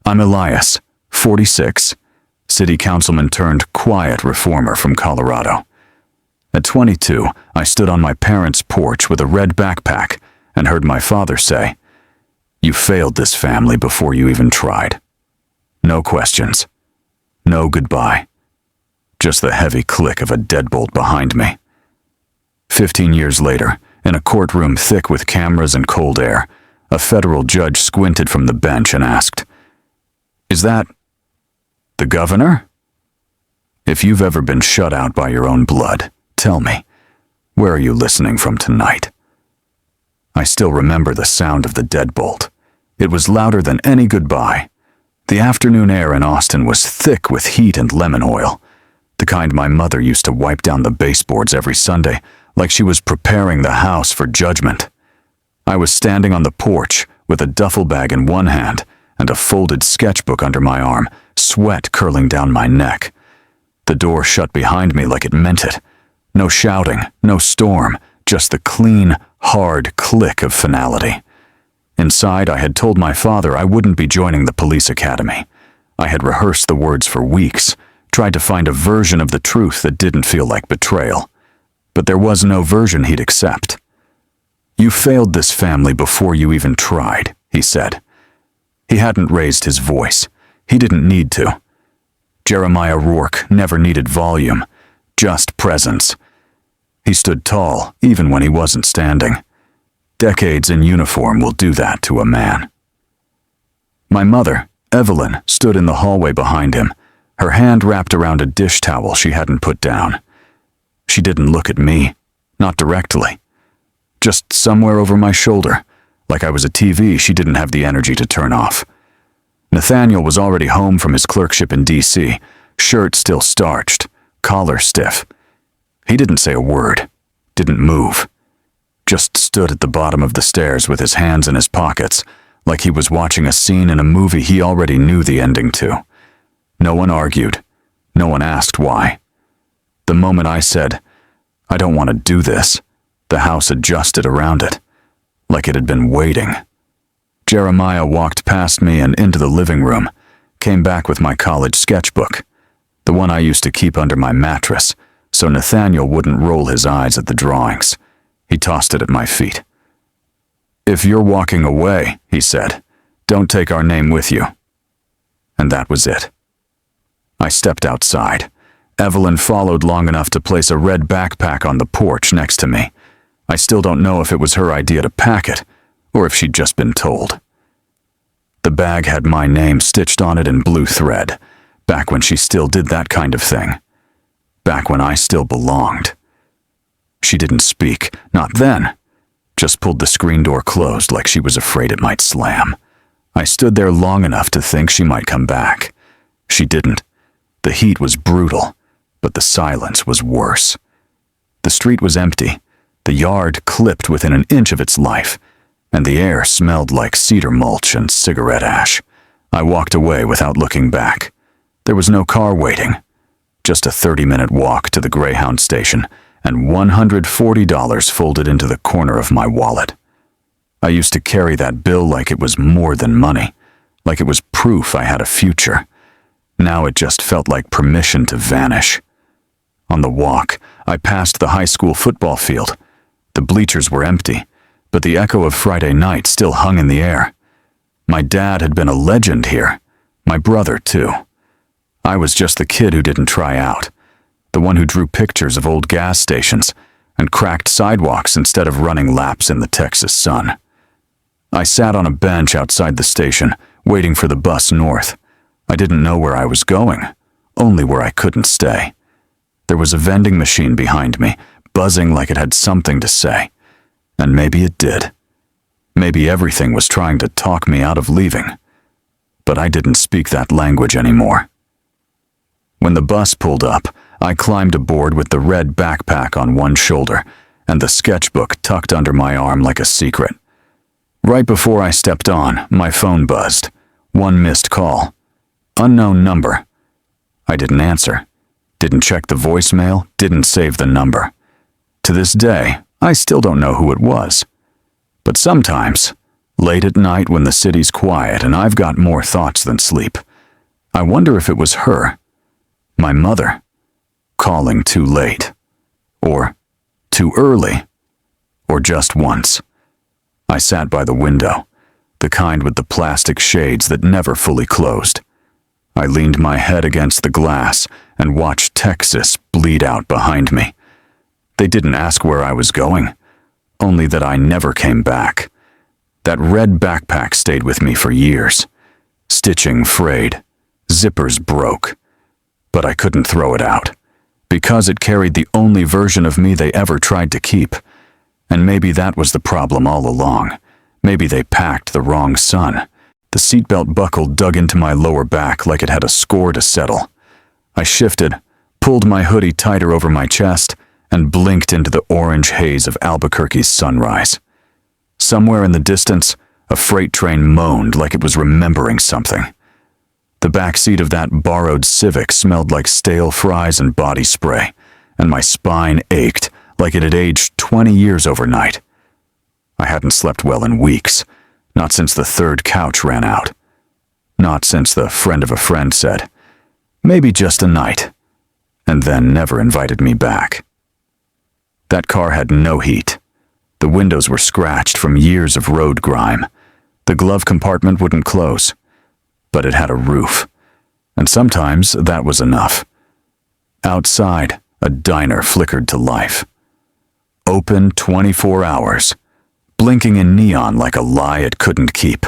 I'm Elias, 46, city councilman turned quiet reformer from Colorado. At 22, I stood on my parents' porch with a red backpack and heard my father say, "You failed this family before you even tried." No questions. No goodbye. Just the heavy click of a deadbolt behind me. 15 years later, in a courtroom thick with cameras and cold air, a federal judge squinted from the bench and asked, "Is that the governor?" If you've ever been shut out by your own blood, tell me, where are you listening from tonight? I still remember the sound of the deadbolt. It was louder than any goodbye. The afternoon air in Austin was thick with heat and lemon oil, the kind my mother used to wipe down the baseboards every Sunday, like she was preparing the house for judgment. I was standing on the porch with a duffel bag in one hand and a folded sketchbook under my arm, sweat curling down my neck. The door shut behind me like it meant it. No shouting, no storm, just the clean, hard click of finality. Inside, I had told my father I wouldn't be joining the police academy. I had rehearsed the words for weeks, tried to find a version of the truth that didn't feel like betrayal. But there was no version he'd accept. "You failed this family before you even tried," he said. He hadn't raised his voice. He didn't need to. Jeremiah Rourke never needed volume, just presence. He stood tall, even when he wasn't standing. Decades in uniform will do that to a man. My mother, Evelyn, stood in the hallway behind him, her hand wrapped around a dish towel she hadn't put down. She didn't look at me, not directly. Just somewhere over my shoulder, like I was a TV she didn't have the energy to turn off. Nathaniel was already home from his clerkship in D.C., shirt still starched, collar stiff. He didn't say a word, didn't move. Just stood at the bottom of the stairs with his hands in his pockets, like he was watching a scene in a movie he already knew the ending to. No one argued. No one asked why. The moment I said, "I don't want to do this," the house adjusted around it, like it had been waiting. Jeremiah walked past me and into the living room, came back with my college sketchbook, the one I used to keep under my mattress, so Nathaniel wouldn't roll his eyes at the drawings. He tossed it at my feet. "If you're walking away," he said, "don't take our name with you." And that was it. I stepped outside. Evelyn followed long enough to place a red backpack on the porch next to me. I still don't know if it was her idea to pack it, or if she'd just been told. The bag had my name stitched on it in blue thread, back when she still did that kind of thing. Back when I still belonged. She didn't speak, not then. Just pulled the screen door closed like she was afraid it might slam. I stood there long enough to think she might come back. She didn't. The heat was brutal, but the silence was worse. The street was empty, the yard clipped within an inch of its life, and the air smelled like cedar mulch and cigarette ash. I walked away without looking back. There was no car waiting. Just a 30-minute walk to the Greyhound station, and $140 folded into the corner of my wallet. I used to carry that bill like it was more than money, like it was proof I had a future. Now it just felt like permission to vanish. On the walk, I passed the high school football field. The bleachers were empty, but the echo of Friday night still hung in the air. My dad had been a legend here, my brother too. I was just the kid who didn't try out, the one who drew pictures of old gas stations and cracked sidewalks instead of running laps in the Texas sun. I sat on a bench outside the station, waiting for the bus north. I didn't know where I was going, only where I couldn't stay. There was a vending machine behind me, buzzing like it had something to say. And maybe it did. Maybe everything was trying to talk me out of leaving. But I didn't speak that language anymore. When the bus pulled up, I climbed aboard with the red backpack on one shoulder and the sketchbook tucked under my arm like a secret. Right before I stepped on, my phone buzzed. One missed call. Unknown number. I didn't answer. Didn't check the voicemail, didn't save the number. To this day, I still don't know who it was. But sometimes, Late at night when the city's quiet and I've got more thoughts than sleep, I wonder if it was her, my mother, calling too late, or too early, or just once. I sat by the window, the kind with the plastic shades that never fully closed. I leaned my head against the glass and watched Texas bleed out behind me. They didn't ask where I was going, only that I never came back. That red backpack stayed with me for years. Stitching frayed, zippers broke, but I couldn't throw it out, because it carried the only version of me they ever tried to keep. And maybe that was the problem all along. Maybe they packed the wrong son. The seatbelt buckle dug into my lower back like it had a score to settle. I shifted, pulled my hoodie tighter over my chest, and blinked into the orange haze of Albuquerque's sunrise. Somewhere in the distance, a freight train moaned like it was remembering something. The back seat of that borrowed Civic smelled like stale fries and body spray, and my spine ached like it had aged 20 years overnight. I hadn't slept well in weeks, not since the third couch ran out. Not since the friend of a friend said, "Maybe just a night," and then never invited me back. That car had no heat. The windows were scratched from years of road grime. The glove compartment wouldn't close, but it had a roof, and sometimes that was enough. Outside, a diner flickered to life. Open 24 hours, blinking in neon like a lie it couldn't keep.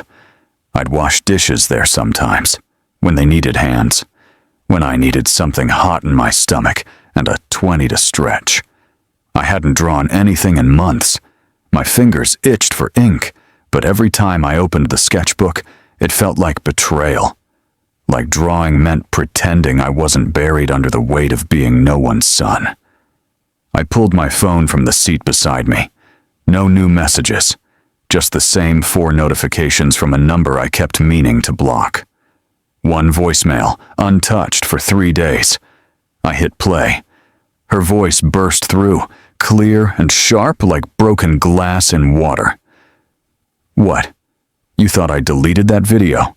I'd wash dishes there sometimes, when they needed hands, when I needed something hot in my stomach and a 20 to stretch. I hadn't drawn anything in months. My fingers itched for ink, but every time I opened the sketchbook, it felt like betrayal. Like drawing meant pretending I wasn't buried under the weight of being no one's son. I pulled my phone from the seat beside me. No new messages, just the same 4 notifications from a number I kept meaning to block. One voicemail, untouched for 3 days. I hit play. Her voice burst through, clear and sharp like broken glass in water. "What? You thought I deleted that video?"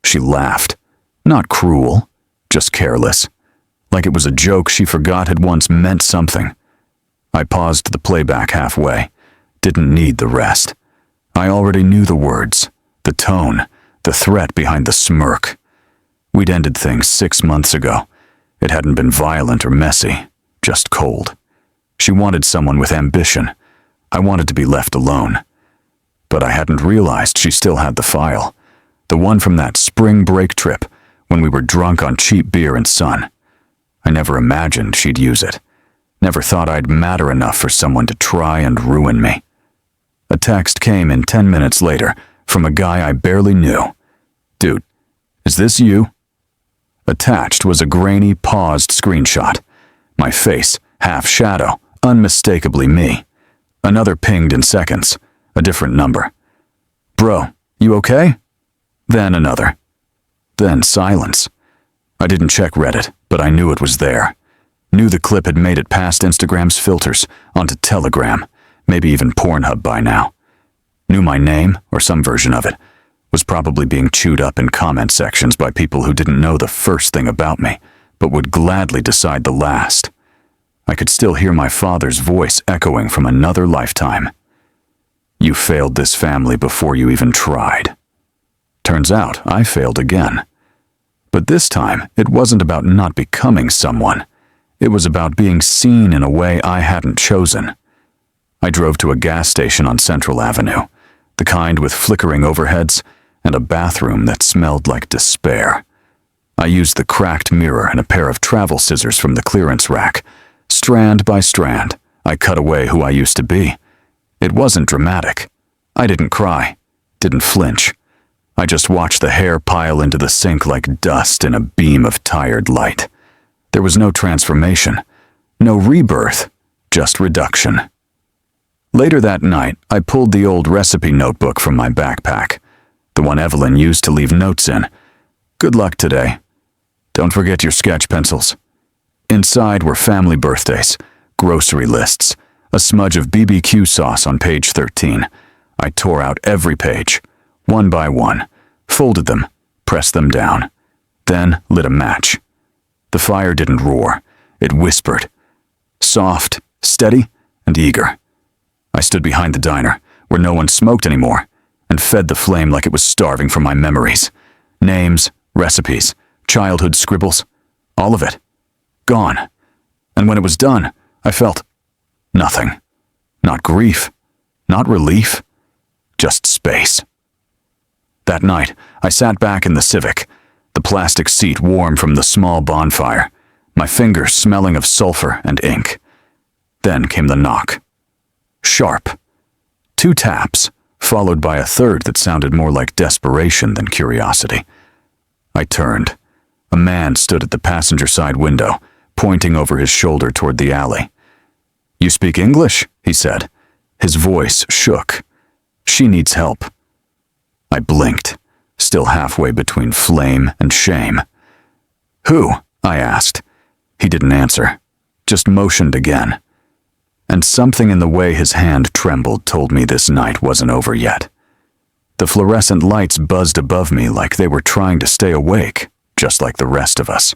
She laughed. Not cruel, just careless. Like it was a joke she forgot had once meant something. I paused the playback halfway. Didn't need the rest. I already knew the words, the tone, the threat behind the smirk. We'd ended things 6 months ago. It hadn't been violent or messy, just cold. She wanted someone with ambition. I wanted to be left alone. But I hadn't realized she still had the file. The one from that spring break trip when we were drunk on cheap beer and sun. I never imagined she'd use it. Never thought I'd matter enough for someone to try and ruin me. A text came in 10 minutes later from a guy I barely knew. "Dude, is this you?" Attached was a grainy, paused screenshot. My face, half shadow, unmistakably me. Another pinged in seconds, a different number. "Bro, you okay?" Then another. Then silence. I didn't check Reddit, but I knew it was there. Knew the clip had made it past Instagram's filters, onto Telegram, maybe even Pornhub by now. Knew my name, or some version of it, was probably being chewed up in comment sections by people who didn't know the first thing about me, but would gladly decide the last. I could still hear my father's voice echoing from another lifetime. "You failed this family before you even tried." Turns out I failed again. But this time, it wasn't about not becoming someone. It was about being seen in a way I hadn't chosen. I drove to a gas station on Central Avenue, the kind with flickering overheads and a bathroom that smelled like despair. I used the cracked mirror and a pair of travel scissors from the clearance rack. Strand by strand, I cut away who I used to be. It wasn't dramatic. I didn't cry, didn't flinch. I just watched the hair pile into the sink like dust in a beam of tired light. There was no transformation, no rebirth, just reduction. Later that night, I pulled the old recipe notebook from my backpack, the one Evelyn used to leave notes in. "Good luck today. Don't forget your sketch pencils." Inside were family birthdays, grocery lists, a smudge of BBQ sauce on page 13, I tore out every page, one by one, folded them, pressed them down, then lit a match. The fire didn't roar, it whispered, soft, steady, and eager. I stood behind the diner, where no one smoked anymore, and fed the flame like it was starving for my memories. Names, recipes, childhood scribbles, all of it. Gone. And when it was done, I felt nothing. Not grief, not relief, just space. That night, I sat back in the Civic, the plastic seat warm from the small bonfire, my fingers smelling of sulfur and ink. Then came the knock. Sharp. 2 taps, followed by a third that sounded more like desperation than curiosity. I turned. A man stood at the passenger side window, pointing over his shoulder toward the alley. "You speak English?" he said. His voice shook. "She needs help." I blinked, still halfway between flame and shame. "Who?" I asked. He didn't answer, just motioned again. And something in the way his hand trembled told me this night wasn't over yet. The fluorescent lights buzzed above me like they were trying to stay awake, just like the rest of us.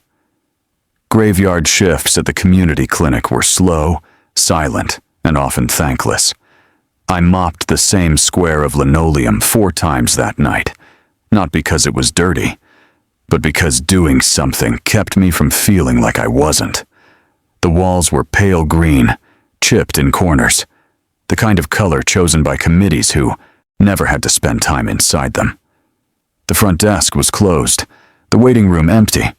Graveyard shifts at the community clinic were slow, silent, and often thankless. I mopped the same square of linoleum 4 times that night, not because it was dirty, but because doing something kept me from feeling like I wasn't. The walls were pale green, chipped in corners, the kind of color chosen by committees who never had to spend time inside them. The front desk was closed, the waiting room empty,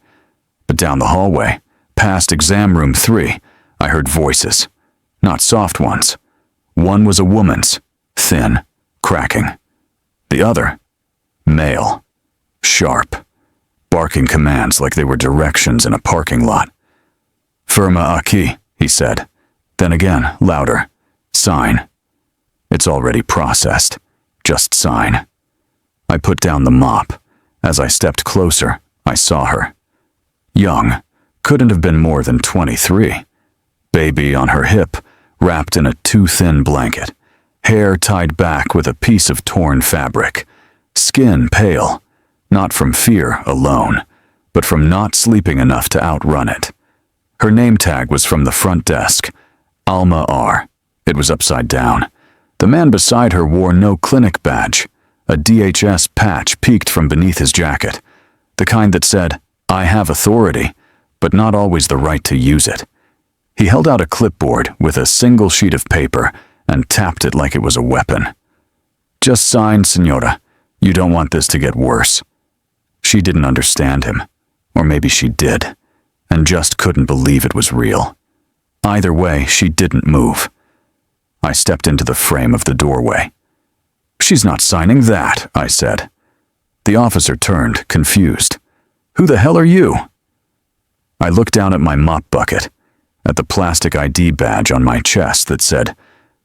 but down the hallway, past exam room 3, I heard voices, not soft ones. One was a woman's, thin, cracking. The other, male, sharp, barking commands like they were directions in a parking lot. "Firma aquí," he said. Then again, louder. "Sign." "It's already processed. Just sign." I put down the mop. As I stepped closer, I saw her. Young, couldn't have been more than 23. Baby on her hip, wrapped in a too thin blanket. Hair tied back with a piece of torn fabric. Skin pale, not from fear alone, but from not sleeping enough to outrun it. Her name tag was from the front desk. Alma R. It was upside down. The man beside her wore no clinic badge. A DHS patch peeked from beneath his jacket. The kind that said, "I have authority," but not always the right to use it. He held out a clipboard with a single sheet of paper and tapped it like it was a weapon. "Just sign, Senora. You don't want this to get worse." She didn't understand him. Or maybe she did, and just couldn't believe it was real. Either way, she didn't move. I stepped into the frame of the doorway. "She's not signing that," I said. The officer turned, confused. "Who the hell are you?" I looked down at my mop bucket, at the plastic ID badge on my chest that said,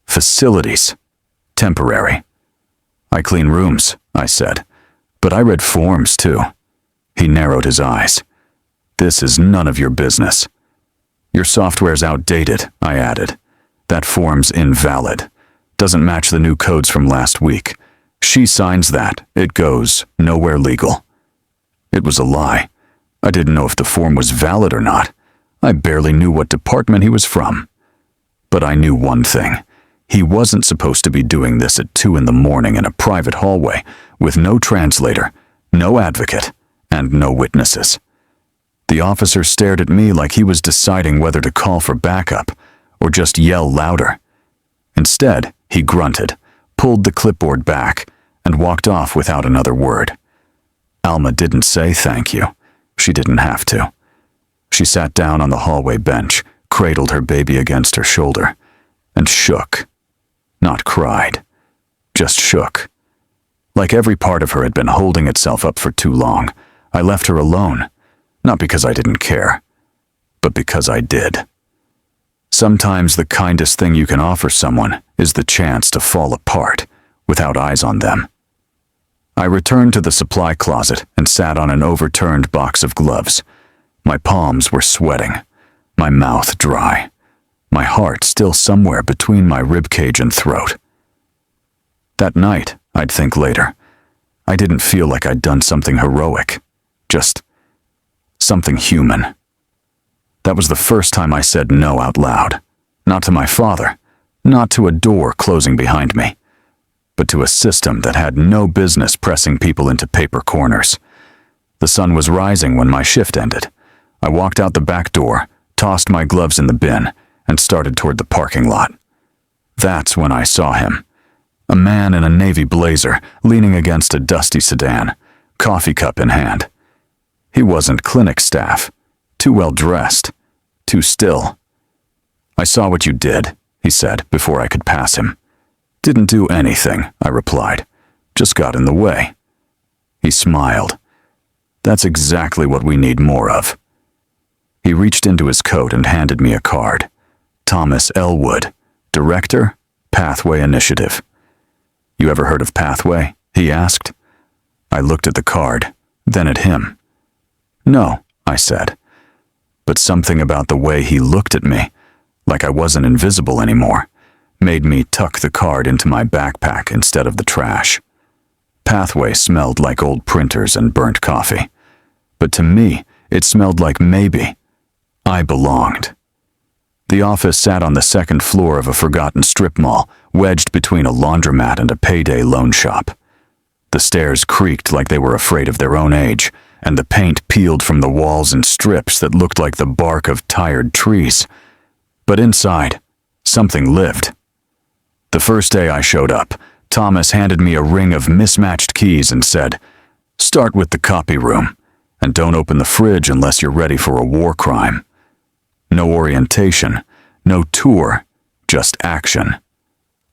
"Facilities. Temporary." "I clean rooms," I said, "but I read forms too." He narrowed his eyes. "This is none of your business." "Your software's outdated," I added. "That form's invalid. Doesn't match the new codes from last week. She signs that, it goes nowhere legal." It was a lie. I didn't know if the form was valid or not. I barely knew what department he was from. But I knew one thing. He wasn't supposed to be doing this at 2 a.m. in a private hallway with no translator, no advocate, and no witnesses. The officer stared at me like he was deciding whether to call for backup or just yell louder. Instead, he grunted, pulled the clipboard back, and walked off without another word. Alma didn't say thank you. She didn't have to. She sat down on the hallway bench, cradled her baby against her shoulder, and shook. Not cried, just shook. Like every part of her had been holding itself up for too long, I left her alone, not because I didn't care, but because I did. Sometimes the kindest thing you can offer someone is the chance to fall apart without eyes on them. I returned to the supply closet and sat on an overturned box of gloves. My palms were sweating, my mouth dry, my heart still somewhere between my ribcage and throat. That night, I'd think later, I didn't feel like I'd done something heroic, just something human. That was the first time I said no out loud. Not to my father, not to a door closing behind me, but to a system that had no business pressing people into paper corners. The sun was rising when my shift ended. I walked out the back door, tossed my gloves in the bin, and started toward the parking lot. That's when I saw him. A man in a navy blazer, leaning against a dusty sedan, coffee cup in hand. He wasn't clinic staff. Too well dressed. Too still. "I saw what you did," he said before I could pass him. "Didn't do anything," I replied. "Just got in the way." He smiled. "That's exactly what we need more of." He reached into his coat and handed me a card. Thomas Elwood, Director, Pathway Initiative. "You ever heard of Pathway?" he asked. I looked at the card, then at him. "No," I said. But something about the way he looked at me, like I wasn't invisible anymore, made me tuck the card into my backpack instead of the trash. Pathway smelled like old printers and burnt coffee. But to me, it smelled like maybe I belonged. The office sat on the second floor of a forgotten strip mall, wedged between a laundromat and a payday loan shop. The stairs creaked like they were afraid of their own age, and the paint peeled from the walls in strips that looked like the bark of tired trees. But inside, something lived. The first day I showed up, Thomas handed me a ring of mismatched keys and said, "Start with the copy room, and don't open the fridge unless you're ready for a war crime." No orientation, no tour, just action.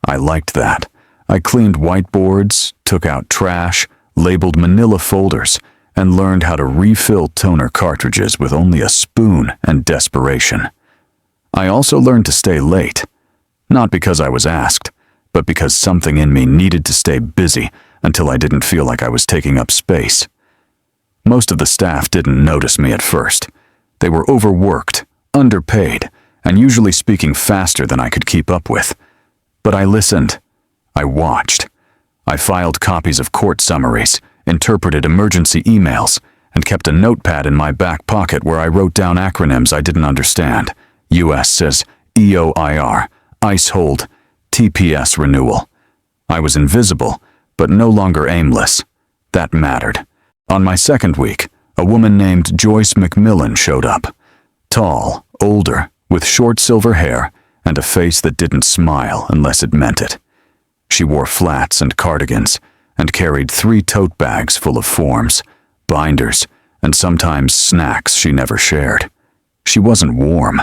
I liked that. I cleaned whiteboards, took out trash, labeled manila folders, and learned how to refill toner cartridges with only a spoon and desperation. I also learned to stay late, not because I was asked, but because something in me needed to stay busy until I didn't feel like I was taking up space. Most of the staff didn't notice me at first. They were overworked, underpaid, and usually speaking faster than I could keep up with. But I listened. I watched. I filed copies of court summaries, interpreted emergency emails, and kept a notepad in my back pocket where I wrote down acronyms I didn't understand. US says EOIR, ICE hold, TPS renewal. I was invisible, but no longer aimless. That mattered. On my second week, a woman named Joyce McMillan showed up. Tall, older, with short silver hair, and a face that didn't smile unless it meant it. She wore flats and cardigans, and carried 3 tote bags full of forms, binders, and sometimes snacks she never shared. She wasn't warm,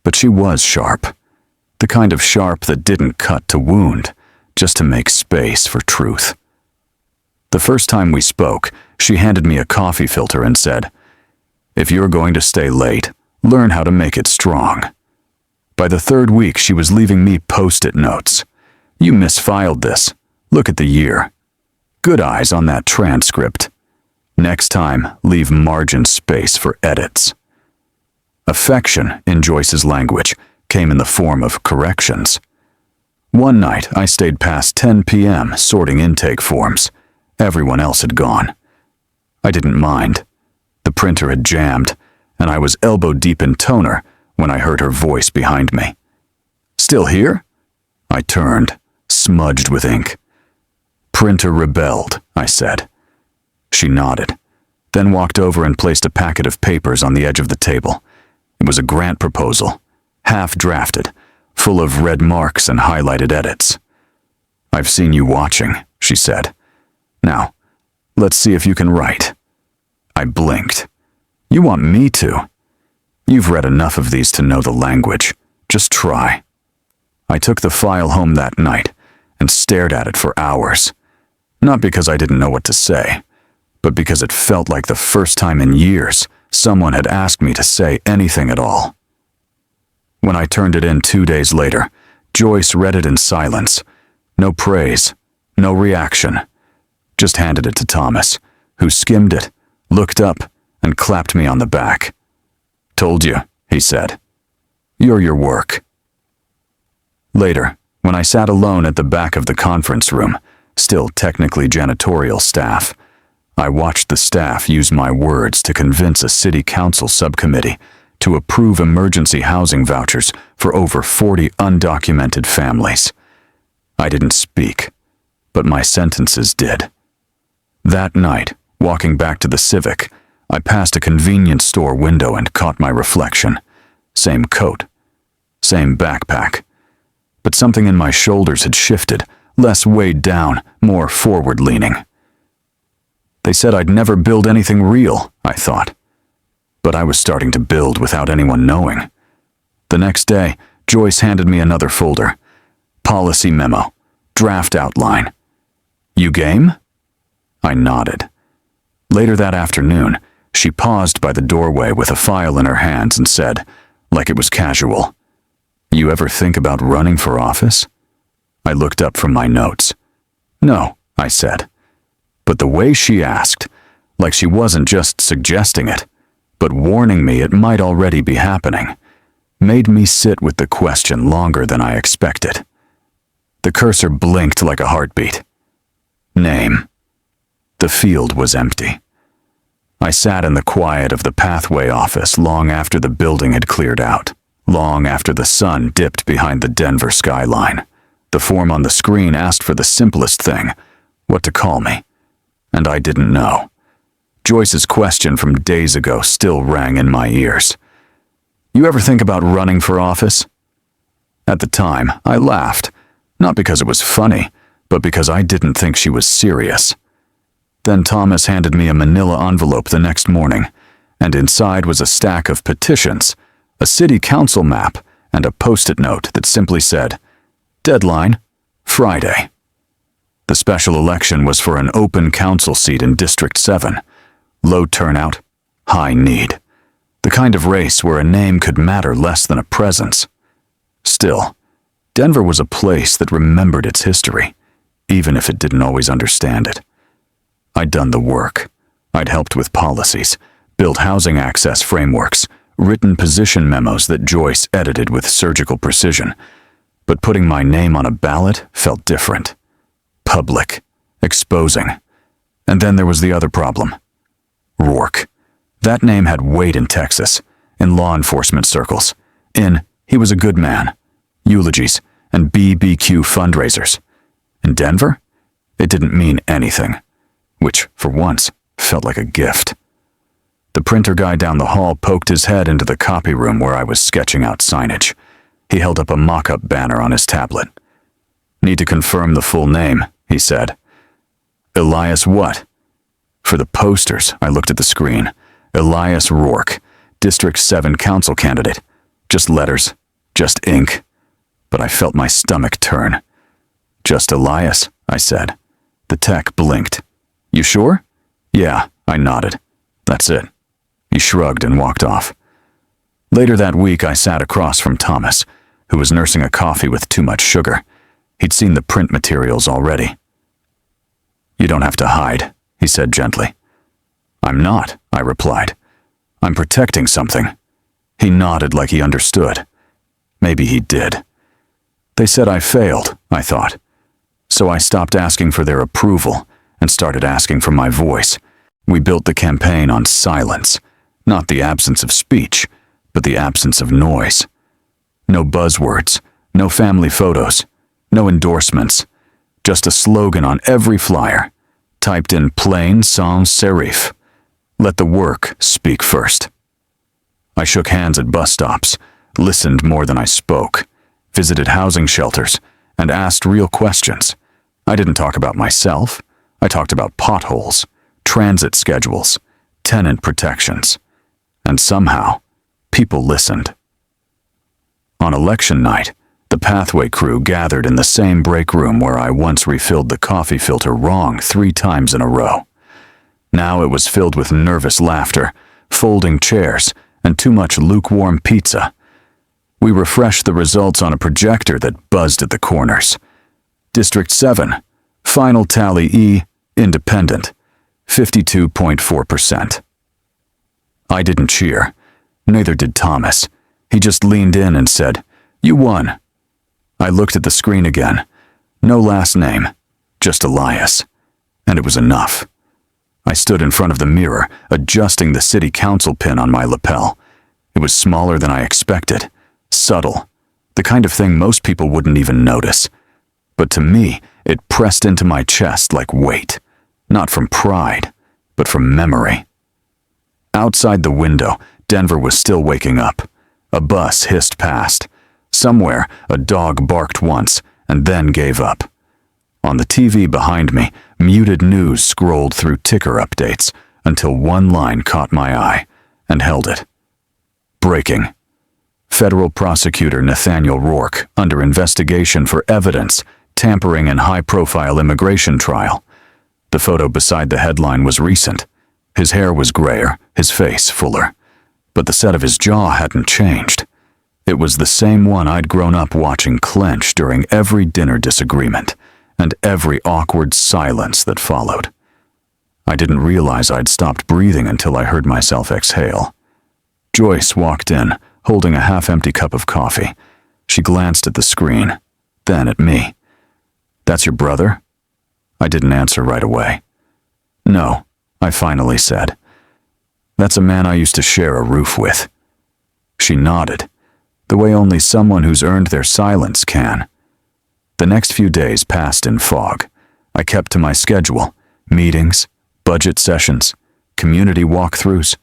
but she was sharp. The kind of sharp that didn't cut to wound, just to make space for truth. The first time we spoke, she handed me a coffee filter and said, "If you're going to stay late, learn how to make it strong." By the 3rd week, she was leaving me post-it notes. "You misfiled this. Look at the year. Good eyes on that transcript. Next time, leave margin space for edits." Affection, in Joyce's language, came in the form of corrections. One night, I stayed past 10 p.m. sorting intake forms. Everyone else had gone. I didn't mind. The printer had jammed, and I was elbow-deep in toner when I heard her voice behind me. "Still here?" I turned, smudged with ink. "Printer rebelled," I said. She nodded, then walked over and placed a packet of papers on the edge of the table. It was a grant proposal, half-drafted, full of red marks and highlighted edits. "I've seen you watching," she said. "Now, let's see if you can write." I blinked. "You want me to? You've read enough of these to know the language. Just try." I took the file home that night and stared at it for hours. Not because I didn't know what to say, but because it felt like the first time in years someone had asked me to say anything at all. When I turned it in 2 days later, Joyce read it in silence. No praise, no reaction. Just handed it to Thomas, who skimmed it, looked up, and clapped me on the back. "Told you," he said. "You're your work." Later, when I sat alone at the back of the conference room, still technically janitorial staff. I watched the staff use my words to convince a city council subcommittee to approve emergency housing vouchers for over 40 undocumented families. I didn't speak, but my sentences did. That night, walking back to the Civic, I passed a convenience store window and caught my reflection. Same coat, same backpack. But something in my shoulders had shifted, less weighed down, more forward-leaning. They said I'd never build anything real, I thought. But I was starting to build without anyone knowing. The next day, Joyce handed me another folder. Policy memo, draft outline. You game? I nodded. Later that afternoon, she paused by the doorway with a file in her hands and said, like it was casual, "You ever think about running for office?" I looked up from my notes. "No," I said. But the way she asked, like she wasn't just suggesting it, but warning me it might already be happening, made me sit with the question longer than I expected. The cursor blinked like a heartbeat. Name. The field was empty. I sat in the quiet of the pathway office long after the building had cleared out, long after the sun dipped behind the Denver skyline. The form on the screen asked for the simplest thing, what to call me, and I didn't know. Joyce's question from days ago still rang in my ears. "You ever think about running for office?" At the time, I laughed, not because it was funny, but because I didn't think she was serious. Then Thomas handed me a manila envelope the next morning, and inside was a stack of petitions, a city council map, and a post-it note that simply said, "Deadline, Friday." The special election was for an open council seat in District 7. Low turnout, high need. The kind of race where a name could matter less than a presence. Still, Denver was a place that remembered its history, even if it didn't always understand it. I'd done the work. I'd helped with policies, built housing access frameworks, written position memos that Joyce edited with surgical precision. But putting my name on a ballot felt different. Public, exposing. And then there was the other problem. Rourke. That name had weight in Texas, in law enforcement circles, in he was a good man, eulogies, and BBQ fundraisers. In Denver, it didn't mean anything, which, for once, felt like a gift. The printer guy down the hall poked his head into the copy room where I was sketching out signage. He held up a mock-up banner on his tablet. "Need to confirm the full name," he said. "Elias what?" For the posters, I looked at the screen. Elias Rourke, District 7 council candidate. Just letters, just ink. But I felt my stomach turn. "Just Elias," I said. The tech blinked. "You sure?" "Yeah," I nodded. "That's it." He shrugged and walked off. Later that week, I sat across from Thomas, who was nursing a coffee with too much sugar. He'd seen the print materials already. "You don't have to hide," he said gently. "I'm not," I replied. "I'm protecting something." He nodded like he understood. Maybe he did. They said I failed, I thought. So I stopped asking for their approval and started asking for my voice. We built the campaign on silence, not the absence of speech, but the absence of noise. No buzzwords, no family photos, no endorsements, just a slogan on every flyer, typed in plain sans serif. Let the work speak first. I shook hands at bus stops, listened more than I spoke, visited housing shelters, and asked real questions. I didn't talk about myself. I talked about potholes, transit schedules, tenant protections. And somehow, people listened. On election night, the Pathway crew gathered in the same break room where I once refilled the coffee filter wrong 3 times in a row. Now it was filled with nervous laughter, folding chairs, and too much lukewarm pizza. We refreshed the results on a projector that buzzed at the corners. District 7, final tally E, independent, 52.4%. I didn't cheer. Neither did Thomas. He just leaned in and said, "You won." I looked at the screen again. No last name. just Elias. And it was enough. I stood in front of the mirror, adjusting the city council pin on my lapel. It was smaller than I expected, subtle, the kind of thing most people wouldn't even notice. But to me, it pressed into my chest like weight, not from pride, but from memory. Outside the window, Denver was still waking up. A bus hissed past. Somewhere, a dog barked once and then gave up. On the TV behind me, muted news scrolled through ticker updates until one line caught my eye and held it. Breaking. Federal prosecutor Nathaniel Rourke under investigation for evidence tampering in high-profile immigration trial. The photo beside the headline was recent. His hair was grayer, his face fuller. But the set of his jaw hadn't changed. It was the same one I'd grown up watching clench during every dinner disagreement and every awkward silence that followed. I didn't realize I'd stopped breathing until I heard myself exhale. Joyce walked in, holding a half-empty cup of coffee. She glanced at the screen, then at me. "That's your brother?" I didn't answer right away. "No," I finally said. "That's a man I used to share a roof with." She nodded, the way only someone who's earned their silence can. The next few days passed in fog. I kept to my schedule, meetings, budget sessions, community walkthroughs.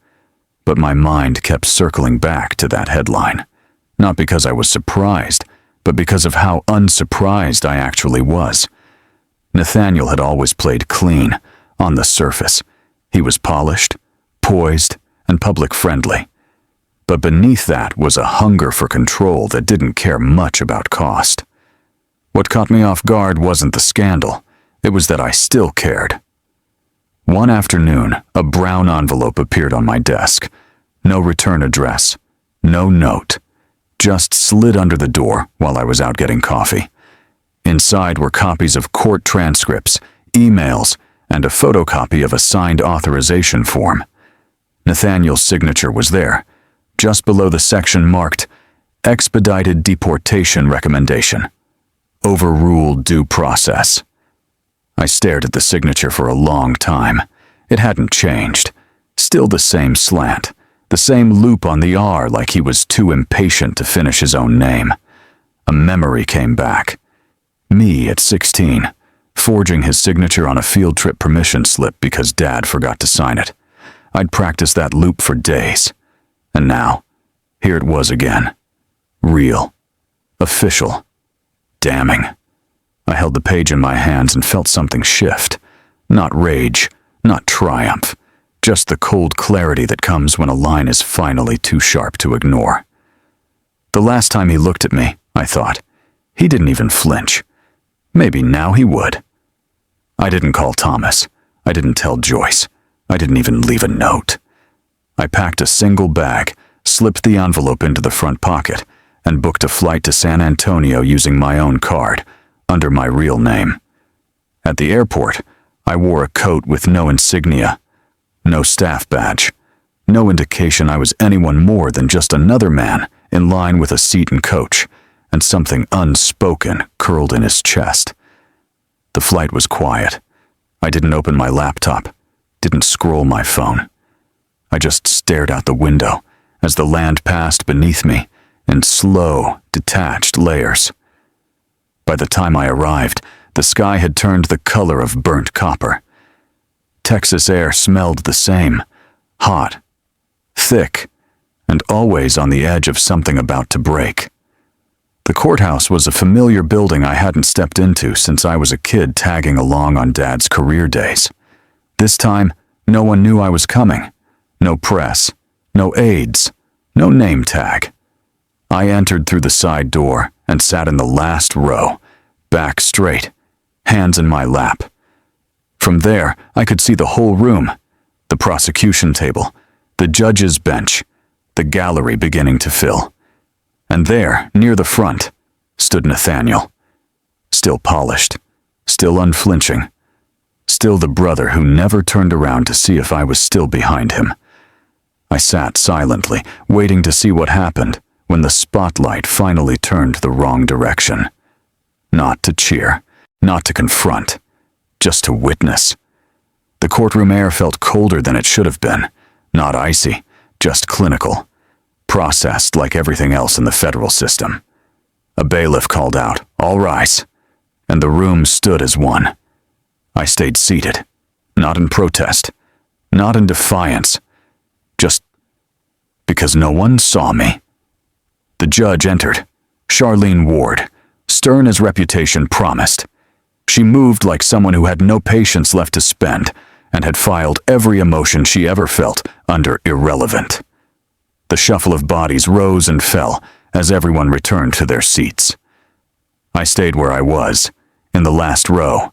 But my mind kept circling back to that headline, not because I was surprised, but because of how unsurprised I actually was. Nathaniel had always played clean, on the surface. He was polished, poised, and public-friendly. But beneath that was a hunger for control that didn't care much about cost. What caught me off guard wasn't the scandal, it was that I still cared. One afternoon, a brown envelope appeared on my desk. No return address, no note. Just slid under the door while I was out getting coffee. Inside were copies of court transcripts, emails, and a photocopy of a signed authorization form. Nathaniel's signature was there, just below the section marked Expedited Deportation Recommendation. Overruled due process. I stared at the signature for a long time. It hadn't changed. Still the same slant, the same loop on the R like he was too impatient to finish his own name. A memory came back. Me at 16, forging his signature on a field trip permission slip because Dad forgot to sign it. I'd practiced that loop for days. And now, here it was again. Real. Official. Damning. I held the page in my hands and felt something shift. Not rage, not triumph, just the cold clarity that comes when a line is finally too sharp to ignore. The last time he looked at me, I thought, he didn't even flinch. Maybe now he would. I didn't call Thomas. I didn't tell Joyce. I didn't even leave a note. I packed a single bag, slipped the envelope into the front pocket, and booked a flight to San Antonio using my own card, under my real name. At the airport, I wore a coat with no insignia, no staff badge, no indication I was anyone more than just another man in line with a seat and coach, and something unspoken curled in his chest. The flight was quiet. I didn't open my laptop, didn't scroll my phone. I just stared out the window as the land passed beneath me in slow, detached layers. By the time I arrived, the sky had turned the color of burnt copper. Texas air smelled the same, hot, thick, and always on the edge of something about to break. The courthouse was a familiar building I hadn't stepped into since I was a kid tagging along on Dad's career days. This time, no one knew I was coming. No press, no aides, no name tag. I entered through the side door and sat in the last row, back straight, hands in my lap. From there, I could see the whole room, the prosecution table, the judge's bench, the gallery beginning to fill. And there, near the front, stood Nathaniel. Still polished, still unflinching, still the brother who never turned around to see if I was still behind him. I sat silently, waiting to see what happened when the spotlight finally turned the wrong direction. Not to cheer, not to confront, just to witness. The courtroom air felt colder than it should have been, not icy, just clinical, processed like everything else in the federal system. A bailiff called out, "All rise," and the room stood as one. I stayed seated, not in protest, not in defiance, just because no one saw me. The judge entered, Charlene Ward, stern as reputation promised. She moved like someone who had no patience left to spend and had filed every emotion she ever felt under irrelevant. The shuffle of bodies rose and fell as everyone returned to their seats. I stayed where I was, in the last row,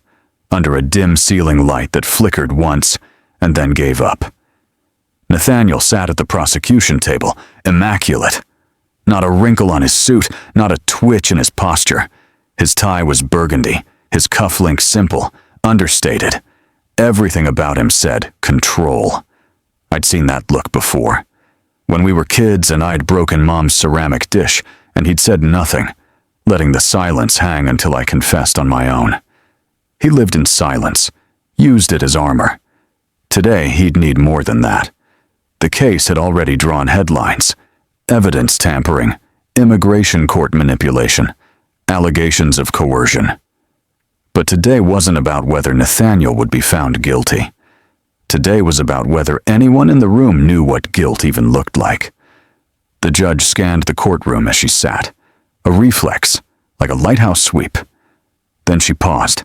under a dim ceiling light that flickered once and then gave up. Nathaniel sat at the prosecution table, immaculate. Not a wrinkle on his suit, not a twitch in his posture. His tie was burgundy, his cufflinks simple, understated. Everything about him said control. I'd seen that look before. When we were kids and I'd broken Mom's ceramic dish and he'd said nothing, letting the silence hang until I confessed on my own. He lived in silence, used it as armor. Today he'd need more than that. The case had already drawn headlines. Evidence tampering, immigration court manipulation, allegations of coercion. But today wasn't about whether Nathaniel would be found guilty. Today was about whether anyone in the room knew what guilt even looked like. The judge scanned the courtroom as she sat, a reflex, like a lighthouse sweep. Then she paused.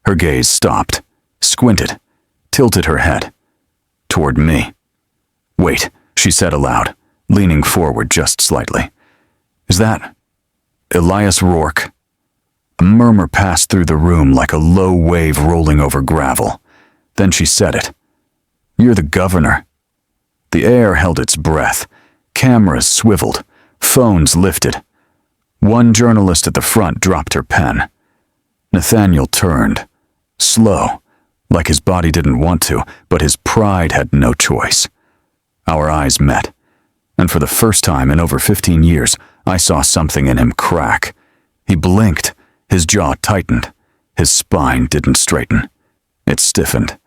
Her gaze stopped, squinted, tilted her head. Toward me. "Wait," she said aloud, leaning forward just slightly. "Is that Elias Rourke?" A murmur passed through the room like a low wave rolling over gravel. Then she said it. "You're the governor." The air held its breath. Cameras swiveled. Phones lifted. One journalist at the front dropped her pen. Nathaniel turned. Slow, like his body didn't want to, but his pride had no choice. Our eyes met, and for the first time in over 15 years, I saw something in him crack. He blinked. His jaw tightened. His spine didn't straighten. It stiffened.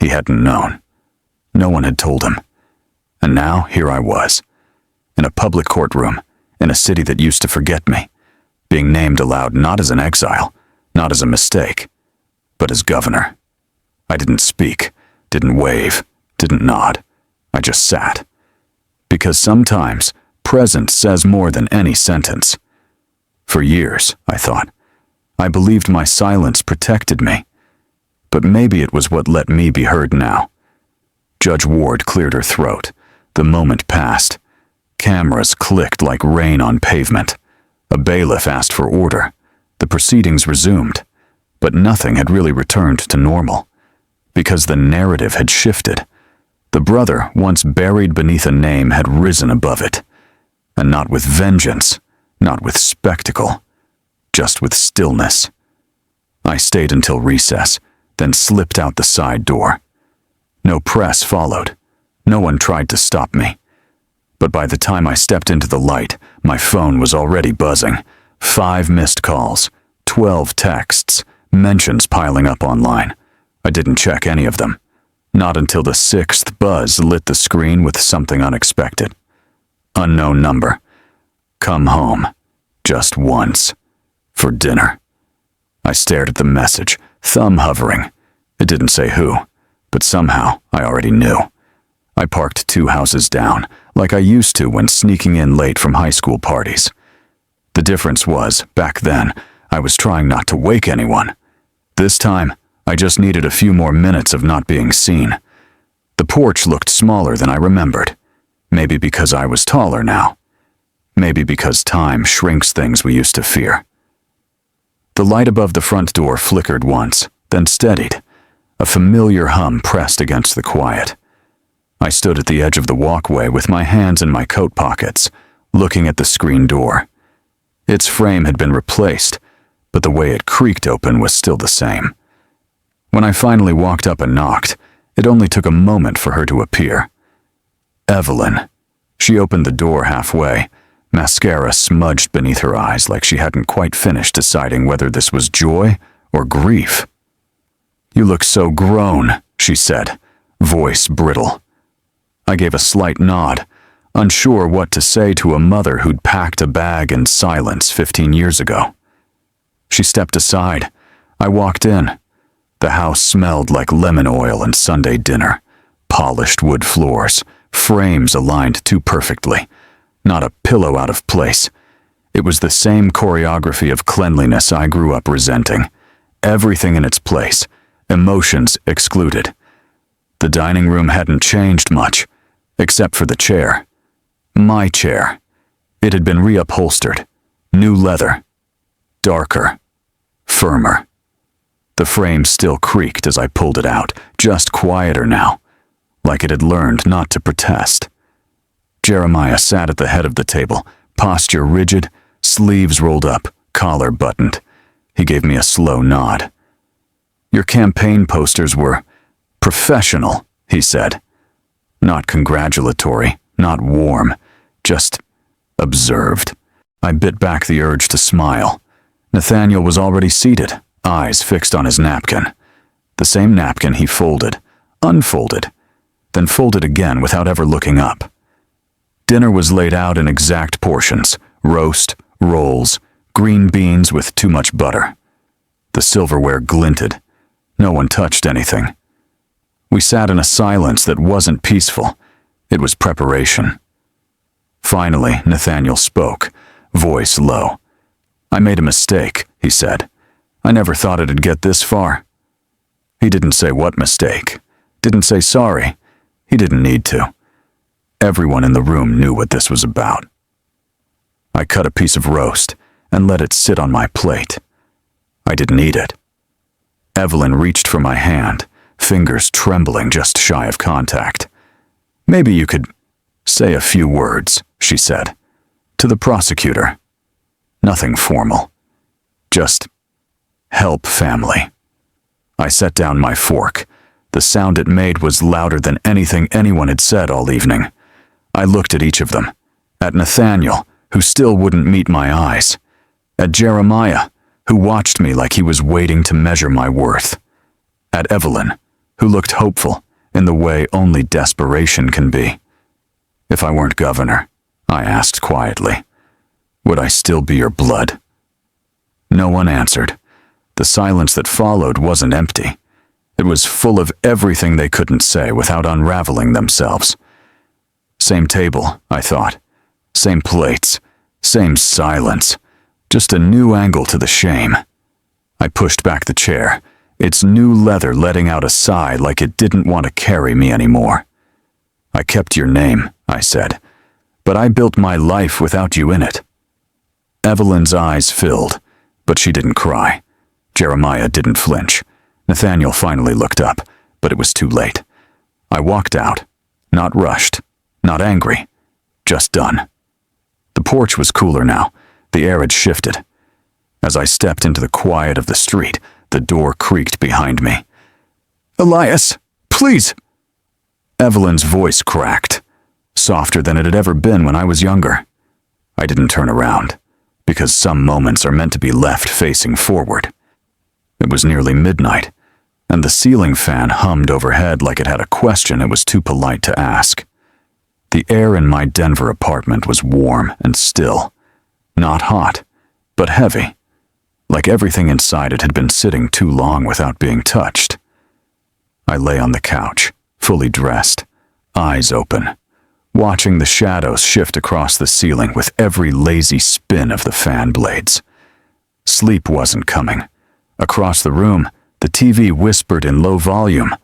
He hadn't known. No one had told him. And now here I was, in a public courtroom, in a city that used to forget me, being named aloud not as an exile, not as a mistake, but as governor. I didn't speak, didn't wave, didn't nod. I just sat. Because sometimes presence says more than any sentence. For years, I thought, I believed my silence protected me. But maybe it was what let me be heard now. Judge Ward cleared her throat. The moment passed. Cameras clicked like rain on pavement. A bailiff asked for order. The proceedings resumed. But nothing had really returned to normal. Because the narrative had shifted. The brother, once buried beneath a name, had risen above it. And not with vengeance, not with spectacle, just with stillness. I stayed until recess, then slipped out the side door. No press followed. No one tried to stop me. But by the time I stepped into the light, my phone was already buzzing. 5 missed calls, 12 texts, mentions piling up online. I didn't check any of them. Not until the 6th buzz lit the screen with something unexpected. Unknown number. Come home. Just once. For dinner. I stared at the message, thumb hovering. It didn't say who, but somehow I already knew. I parked 2 houses down, like I used to when sneaking in late from high school parties. The difference was, back then, I was trying not to wake anyone. This time, I just needed a few more minutes of not being seen. The porch looked smaller than I remembered. Maybe because I was taller now. Maybe because time shrinks things we used to fear. The light above the front door flickered once, then steadied. A familiar hum pressed against the quiet. I stood at the edge of the walkway with my hands in my coat pockets, looking at the screen door. Its frame had been replaced, but the way it creaked open was still the same. When I finally walked up and knocked, it only took a moment for her to appear. Evelyn. She opened the door halfway, mascara smudged beneath her eyes like she hadn't quite finished deciding whether this was joy or grief. "You look so grown," she said, voice brittle. I gave a slight nod, unsure what to say to a mother who'd packed a bag in silence 15 years ago. She stepped aside. I walked in. The house smelled like lemon oil and Sunday dinner. Polished wood floors, frames aligned too perfectly. Not a pillow out of place. It was the same choreography of cleanliness I grew up resenting. Everything in its place, emotions excluded. The dining room hadn't changed much, except for the chair. My chair. It had been reupholstered. New leather. Darker. Firmer. The frame still creaked as I pulled it out, just quieter now, like it had learned not to protest. Jeremiah sat at the head of the table, posture rigid, sleeves rolled up, collar buttoned. He gave me a slow nod. "Your campaign posters were professional," he said. Not congratulatory, not warm, just observed. I bit back the urge to smile. Nathaniel was already seated, eyes fixed on his napkin. The same napkin he folded, unfolded, then folded again without ever looking up. Dinner was laid out in exact portions: roast, rolls, green beans with too much butter. The silverware glinted. No one touched anything. We sat in a silence that wasn't peaceful. It was preparation. Finally, Nathaniel spoke, voice low. "I made a mistake," he said. "I never thought it'd get this far." He didn't say what mistake. Didn't say sorry. He didn't need to. Everyone in the room knew what this was about. I cut a piece of roast and let it sit on my plate. I didn't eat it. Evelyn reached for my hand, fingers trembling just shy of contact. "Maybe you could say a few words," she said. "To the prosecutor." Nothing formal. Just help family. I set down my fork. The sound it made was louder than anything anyone had said all evening. I looked at each of them. At Nathaniel, who still wouldn't meet my eyes. At Jeremiah, who watched me like he was waiting to measure my worth. At Evelyn, who looked hopeful in the way only desperation can be. "If I weren't governor," I asked quietly, "would I still be your blood?" No one answered. The silence that followed wasn't empty. It was full of everything they couldn't say without unraveling themselves. Same table, I thought. Same plates. Same silence. Just a new angle to the shame. I pushed back the chair, its new leather letting out a sigh like it didn't want to carry me anymore. "I kept your name," I said, "but I built my life without you in it." Evelyn's eyes filled, but she didn't cry. Jeremiah didn't flinch. Nathaniel finally looked up, but it was too late. I walked out, not rushed, not angry, just done. The porch was cooler now. The air had shifted. As I stepped into the quiet of the street, the door creaked behind me. "Elias, please!" Evelyn's voice cracked, softer than it had ever been when I was younger. I didn't turn around, because some moments are meant to be left facing forward. It was nearly midnight, and the ceiling fan hummed overhead like it had a question it was too polite to ask. The air in my Denver apartment was warm and still. Not hot, but heavy, like everything inside it had been sitting too long without being touched. I lay on the couch, fully dressed, eyes open, watching the shadows shift across the ceiling with every lazy spin of the fan blades. Sleep wasn't coming. Across the room, the TV whispered in low volume.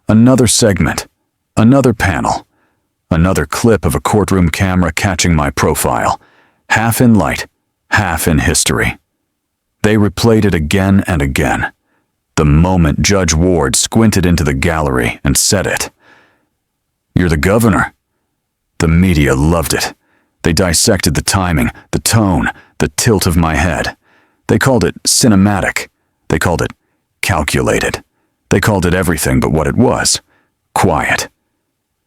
Another segment, another panel, another clip of a courtroom camera catching my profile, half in light, half in history. They replayed it again and again. The moment Judge Ward squinted into the gallery and said it. "You're the governor." The media loved it. They dissected the timing, the tone, the tilt of my head. They called it cinematic. They called it calculated. They called it everything but what it was, quiet.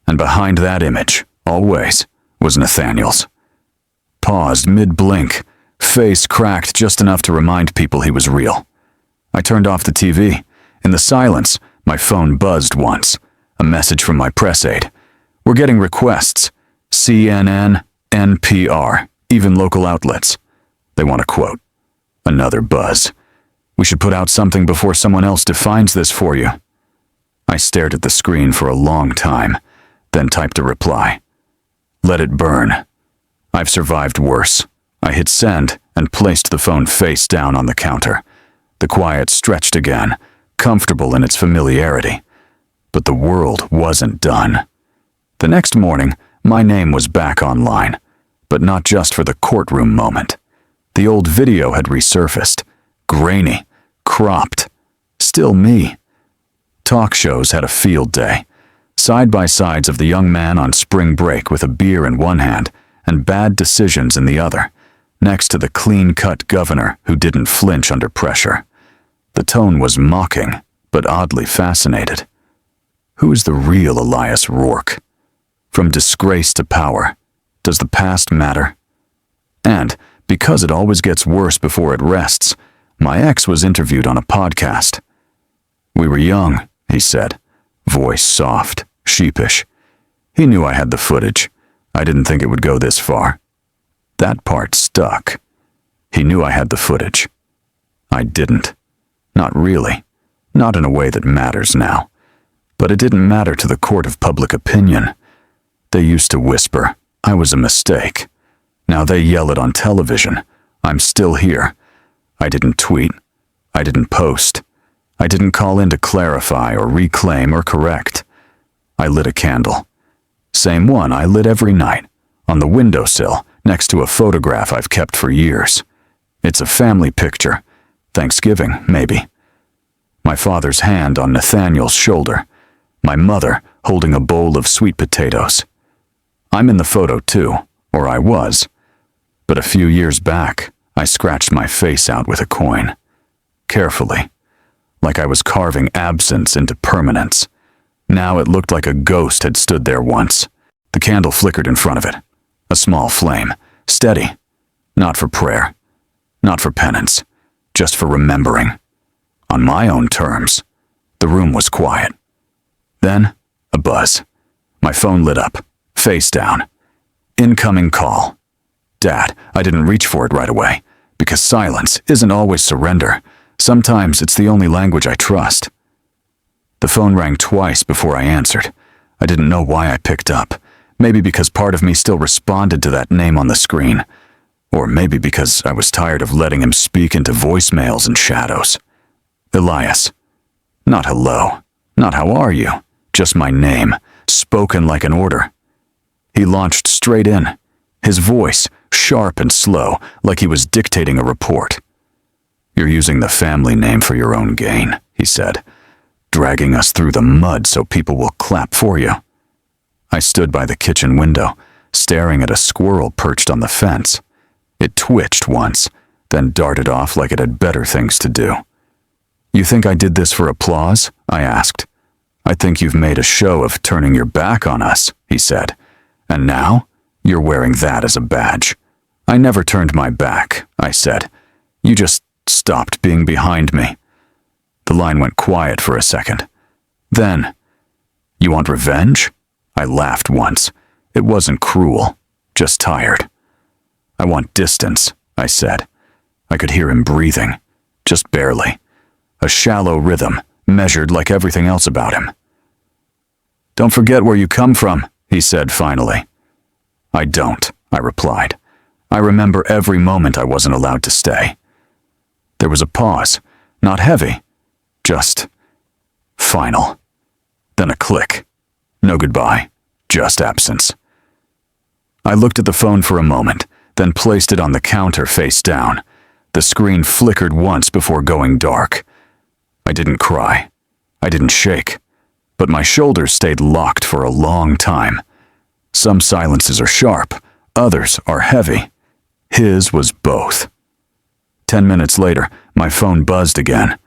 And behind that image, always, was Nathaniel's. Paused mid-blink, face cracked just enough to remind people he was real. I turned off the TV. In the silence, my phone buzzed once. A message from my press aide. We're getting requests. CNN, NPR, even local outlets. They want a quote. Another buzz. We should put out something before someone else defines this for you. I stared at the screen for a long time, then typed a reply. Let it burn. I've survived worse. I hit send and placed the phone face down on the counter. The quiet stretched again, comfortable in its familiarity. But the world wasn't done. The next morning, my name was back online, but not just for the courtroom moment. The old video had resurfaced, grainy, cropped, still me. Talk shows had a field day. Side-by-sides of the young man on spring break with a beer in one hand and bad decisions in the other, next to the clean-cut governor who didn't flinch under pressure. The tone was mocking, but oddly fascinated. Who is the real Elias Rourke? From disgrace to power, does the past matter? And, because it always gets worse before it rests, my ex was interviewed on a podcast. We were young, he said, voice soft, sheepish. He knew I had the footage. I didn't think it would go this far. That part stuck. He knew I had the footage. I didn't. Not really. Not in a way that matters now. But it didn't matter to the court of public opinion. They used to whisper, I was a mistake. Now they yell it on television. I'm still here. I didn't tweet. I didn't post. I didn't call in to clarify or reclaim or correct. I lit a candle. Same one I lit every night, on the windowsill, next to a photograph I've kept for years. It's a family picture. Thanksgiving, maybe. My father's hand on Nathaniel's shoulder. My mother holding a bowl of sweet potatoes. I'm in the photo too, or I was. But a few years back, I scratched my face out with a coin. Carefully. Like I was carving absence into permanence. Now it looked like a ghost had stood there once. The candle flickered in front of it. A small flame. Steady. Not for prayer. Not for penance. Just for remembering. On my own terms. The room was quiet. Then, a buzz. My phone lit up. Face down. Incoming call. Dad, I didn't reach for it right away. Because silence isn't always surrender. Sometimes it's the only language I trust. The phone rang twice before I answered. I didn't know why I picked up. Maybe because part of me still responded to that name on the screen. Or maybe because I was tired of letting him speak into voicemails and shadows. Elias. Not hello. Not how are you. Just my name, spoken like an order. He launched straight in. His voice, sharp and slow, like he was dictating a report. You're using the family name for your own gain, he said, dragging us through the mud so people will clap for you. I stood by the kitchen window, staring at a squirrel perched on the fence. It twitched once, then darted off like it had better things to do. You think I did this for applause? I asked. I think you've made a show of turning your back on us, he said. And now, you're wearing that as a badge. I never turned my back, I said. You just stopped being behind me. The line went quiet for a second. Then, you want revenge? I laughed once. It wasn't cruel, just tired. I want distance, I said. I could hear him breathing, just barely. A shallow rhythm, measured like everything else about him. Don't forget where you come from, he said finally. I don't, I replied. I remember every moment I wasn't allowed to stay. There was a pause, not heavy, just final. Then a click. No goodbye, just absence. I looked at the phone for a moment, then placed it on the counter face down. The screen flickered once before going dark. I didn't cry. I didn't shake. But my shoulders stayed locked for a long time. Some silences are sharp, others are heavy. His was both. 10 minutes later, my phone buzzed again.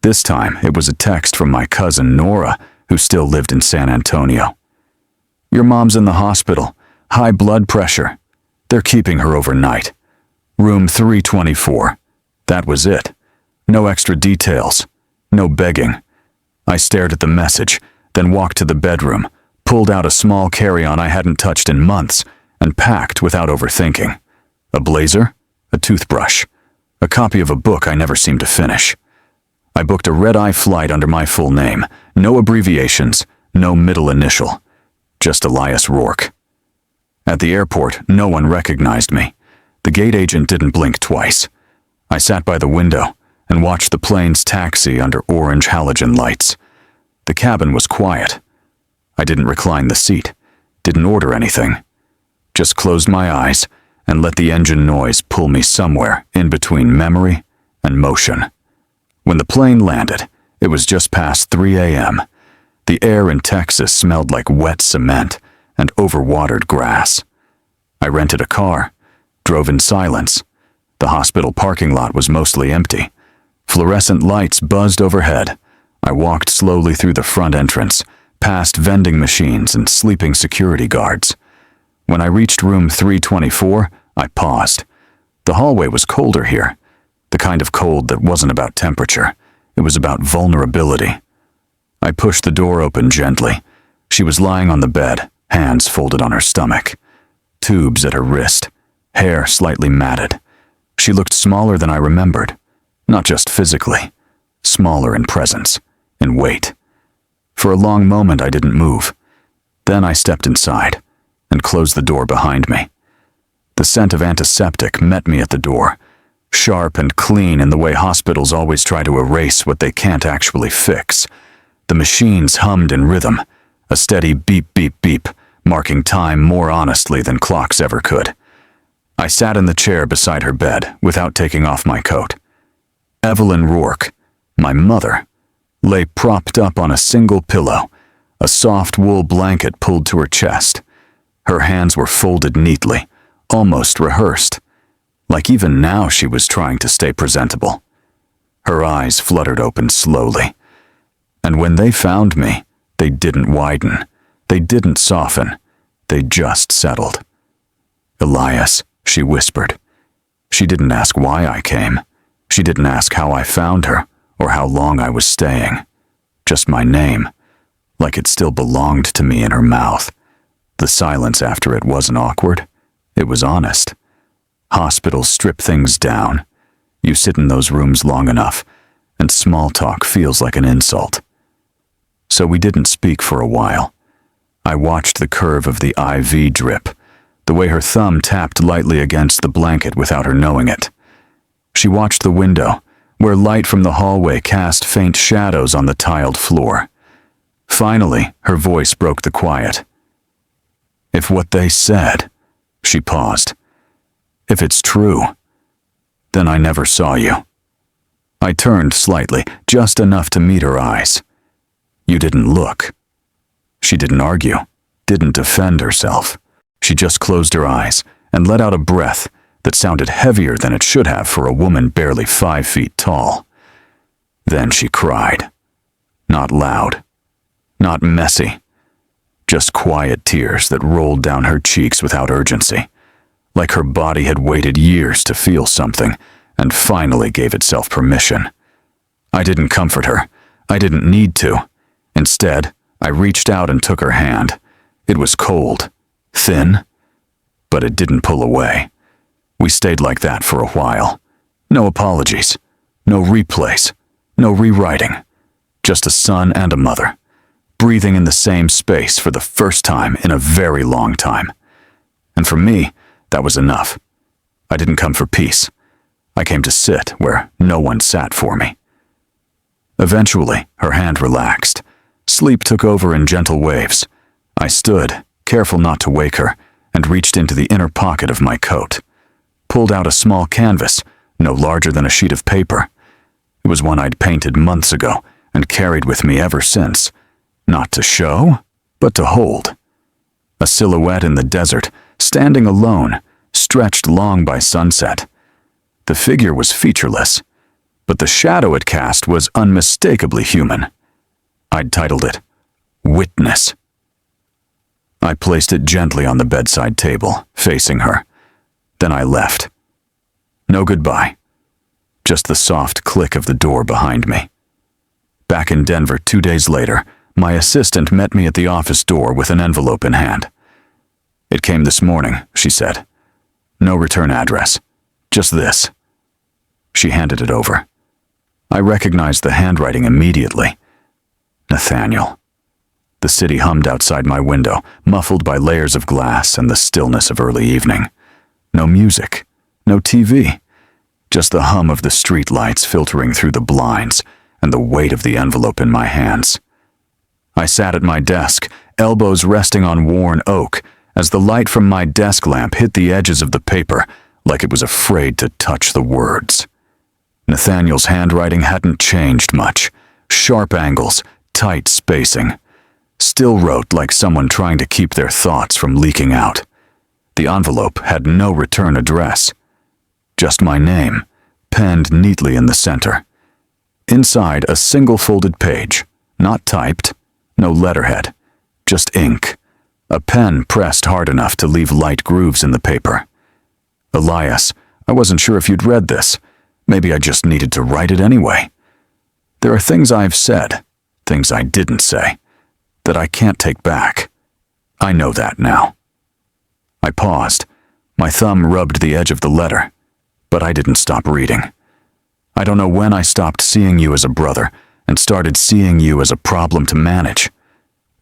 This time, it was a text from my cousin Nora, who still lived in San Antonio. Your mom's in the hospital. High blood pressure. They're keeping her overnight. Room 324. That was it. No extra details. No begging. I stared at the message, then walked to the bedroom, pulled out a small carry-on I hadn't touched in months, and packed without overthinking. A blazer, a toothbrush, a copy of a book I never seemed to finish. I booked a red-eye flight under my full name, no abbreviations, no middle initial, just Elias Rourke. At the airport, no one recognized me. The gate agent didn't blink twice. I sat by the window and watched the plane's taxi under orange halogen lights. The cabin was quiet. I didn't recline the seat, didn't order anything. Just closed my eyes and let the engine noise pull me somewhere in between memory and motion. When the plane landed, it was just past 3 a.m. The air in Texas smelled like wet cement and overwatered grass. I rented a car, drove in silence. The hospital parking lot was mostly empty. Fluorescent lights buzzed overhead. I walked slowly through the front entrance, past vending machines and sleeping security guards. When I reached room 324, I paused. The hallway was colder here. The kind of cold that wasn't about temperature. It was about vulnerability. I pushed the door open gently. She was lying on the bed, hands folded on her stomach. Tubes at her wrist, hair slightly matted. She looked smaller than I remembered. Not just physically. Smaller in presence, in weight. For a long moment I didn't move. Then I stepped inside and closed the door behind me. The scent of antiseptic met me at the door, sharp and clean in the way hospitals always try to erase what they can't actually fix. The machines hummed in rhythm, a steady beep, beep, beep, marking time more honestly than clocks ever could. I sat in the chair beside her bed without taking off my coat. Evelyn Rourke, my mother, lay propped up on a single pillow, a soft wool blanket pulled to her chest. Her hands were folded neatly, almost rehearsed, like even now she was trying to stay presentable. Her eyes fluttered open slowly. And when they found me, they didn't widen, they didn't soften, they just settled. "Elias," she whispered. She didn't ask why I came. She didn't ask how I found her or how long I was staying. Just my name, like it still belonged to me in her mouth. The silence after it wasn't awkward. It was honest. Hospitals strip things down. You sit in those rooms long enough, and small talk feels like an insult. So we didn't speak for a while. I watched the curve of the IV drip, the way her thumb tapped lightly against the blanket without her knowing it. She watched the window, where light from the hallway cast faint shadows on the tiled floor. Finally, her voice broke the quiet. "If what they said," she paused, "if it's true, then I never saw you." I turned slightly, just enough to meet her eyes. "You didn't look." She didn't argue, didn't defend herself. She just closed her eyes and let out a breath that sounded heavier than it should have for a woman barely 5 feet tall. Then she cried. Not loud, not messy, just quiet tears that rolled down her cheeks without urgency, like her body had waited years to feel something and finally gave itself permission. I didn't comfort her. I didn't need to. Instead, I reached out and took her hand. It was cold, thin, but it didn't pull away. We stayed like that for a while. No apologies, no replays, no rewriting. Just a son and a mother, breathing in the same space for the first time in a very long time. And for me, that was enough. I didn't come for peace. I came to sit where no one sat for me. Eventually, her hand relaxed. Sleep took over in gentle waves. I stood, careful not to wake her, and reached into the inner pocket of my coat. Pulled out a small canvas, no larger than a sheet of paper. It was one I'd painted months ago and carried with me ever since. Not to show, but to hold. A silhouette in the desert, standing alone, stretched long by sunset. The figure was featureless, but the shadow it cast was unmistakably human. I'd titled it, Witness. I placed it gently on the bedside table, facing her. Then I left. No goodbye. Just the soft click of the door behind me. Back in Denver 2 days later, my assistant met me at the office door with an envelope in hand. "It came this morning," she said. "No return address. Just this." She handed it over. I recognized the handwriting immediately. Nathaniel. The city hummed outside my window, muffled by layers of glass and the stillness of early evening. No music, no TV, just the hum of the street lights filtering through the blinds and the weight of the envelope in my hands. I sat at my desk, elbows resting on worn oak, as the light from my desk lamp hit the edges of the paper like it was afraid to touch the words. Nathaniel's handwriting hadn't changed much. Sharp angles, tight spacing. Still wrote like someone trying to keep their thoughts from leaking out. The envelope had no return address. Just my name, penned neatly in the center. Inside, a single folded page, not typed, no letterhead, just ink. A pen pressed hard enough to leave light grooves in the paper. "Elias, I wasn't sure if you'd read this. Maybe I just needed to write it anyway. There are things I've said, things I didn't say, that I can't take back. I know that now." I paused. My thumb rubbed the edge of the letter, but I didn't stop reading. I don't know when I stopped seeing you as a brother and started seeing you as a problem to manage.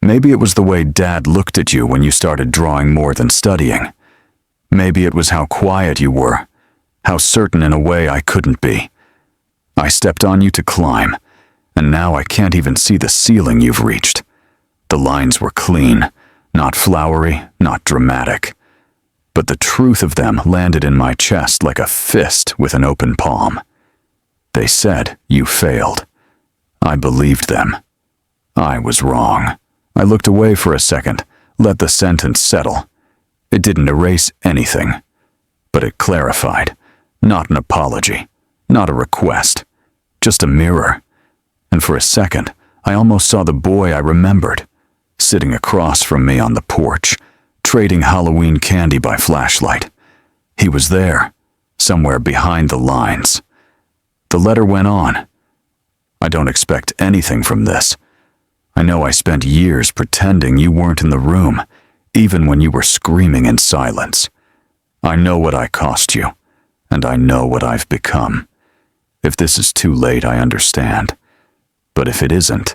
Maybe it was the way Dad looked at you when you started drawing more than studying. Maybe it was how quiet you were, how certain in a way I couldn't be. I stepped on you to climb, and now I can't even see the ceiling you've reached. The lines were clean, not flowery, not dramatic. But the truth of them landed in my chest like a fist with an open palm. They said you failed. I believed them. I was wrong. I looked away for a second, let the sentence settle. It didn't erase anything, but it clarified. Not an apology, not a request, just a mirror. And for a second, I almost saw the boy I remembered, sitting across from me on the porch, trading Halloween candy by flashlight. He was there, somewhere behind the lines. The letter went on. "I don't expect anything from this. I know I spent years pretending you weren't in the room, even when you were screaming in silence. I know what I cost you, and I know what I've become. If this is too late, I understand. But if it isn't,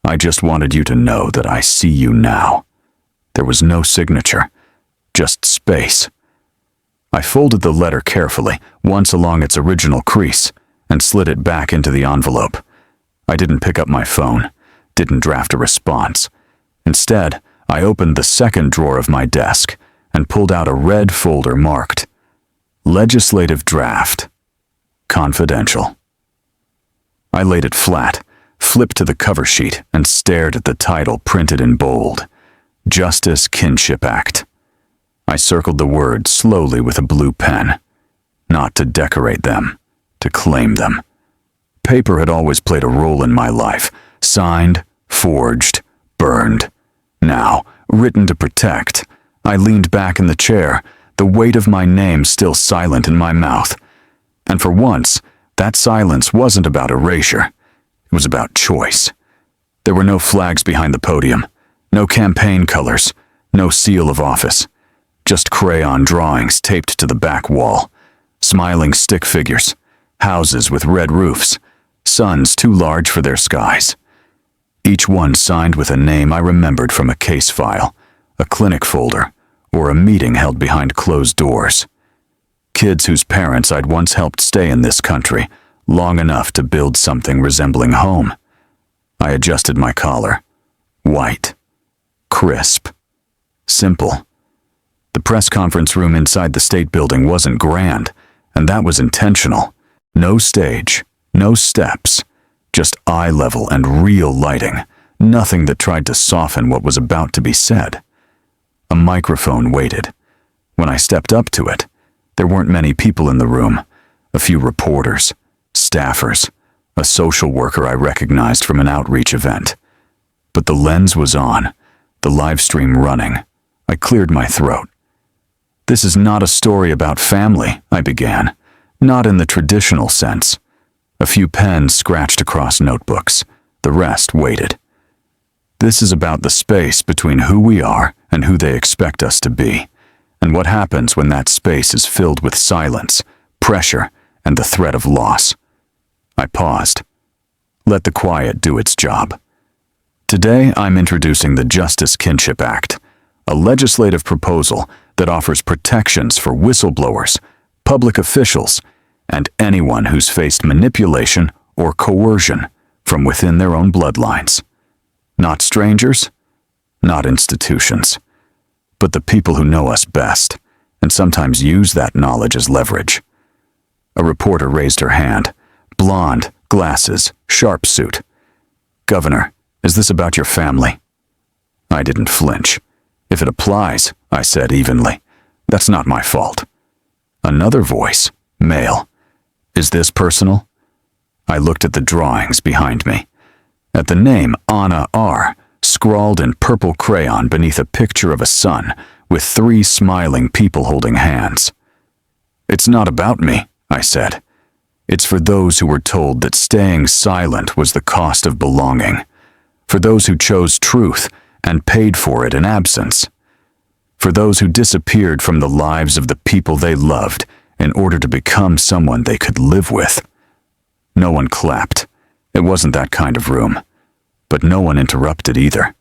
I just wanted you to know that I see you now." There was no signature, just space. I folded the letter carefully, once along its original crease, and slid it back into the envelope. I didn't pick up my phone, didn't draft a response. Instead, I opened the second drawer of my desk and pulled out a red folder marked Legislative Draft, Confidential. I laid it flat, flipped to the cover sheet, and stared at the title printed in bold, Justice Kinship Act. I circled the words slowly with a blue pen, not to decorate them, to claim them. Paper had always played a role in my life, signed, forged, burned. Now, written to protect. I leaned back in the chair, the weight of my name still silent in my mouth. And for once, that silence wasn't about erasure. It was about choice. There were no flags behind the podium, no campaign colors, no seal of office. Just crayon drawings taped to the back wall, smiling stick figures, houses with red roofs, suns too large for their skies. Each one signed with a name I remembered from a case file, a clinic folder, or a meeting held behind closed doors. Kids whose parents I'd once helped stay in this country long enough to build something resembling home. I adjusted my collar. White. Crisp. Simple. The press conference room inside the state building wasn't grand, and that was intentional. No stage, no steps, just eye level and real lighting, nothing that tried to soften what was about to be said. A microphone waited. When I stepped up to it, there weren't many people in the room, a few reporters, staffers, a social worker I recognized from an outreach event. But the lens was on, the live stream running. I cleared my throat. "This is not a story about family," I began, not in the traditional sense. A few pens scratched across notebooks, The rest waited. This is about the space between who we are and who they expect us to be, and what happens when that space is filled with silence, pressure, and the threat of loss. I paused. Let the quiet do its job. Today, I'm introducing the Justice Kinship Act, a legislative proposal that offers protections for whistleblowers, public officials, and anyone who's faced manipulation or coercion from within their own bloodlines. Not strangers, not institutions, but the people who know us best and sometimes use that knowledge as leverage. A reporter raised her hand. Blonde, glasses, sharp suit. "Governor, is this about your family?" I didn't flinch. "If it applies," I said evenly, "that's not my fault." Another voice, male. "Is this personal?" I looked at the drawings behind me. At the name Anna R., scrawled in purple crayon beneath a picture of a sun with 3 smiling people holding hands. "It's not about me," I said. "It's for those who were told that staying silent was the cost of belonging, for those who chose truth and paid for it in absence, for those who disappeared from the lives of the people they loved in order to become someone they could live with." No one clapped. It wasn't that kind of room. But no one interrupted either.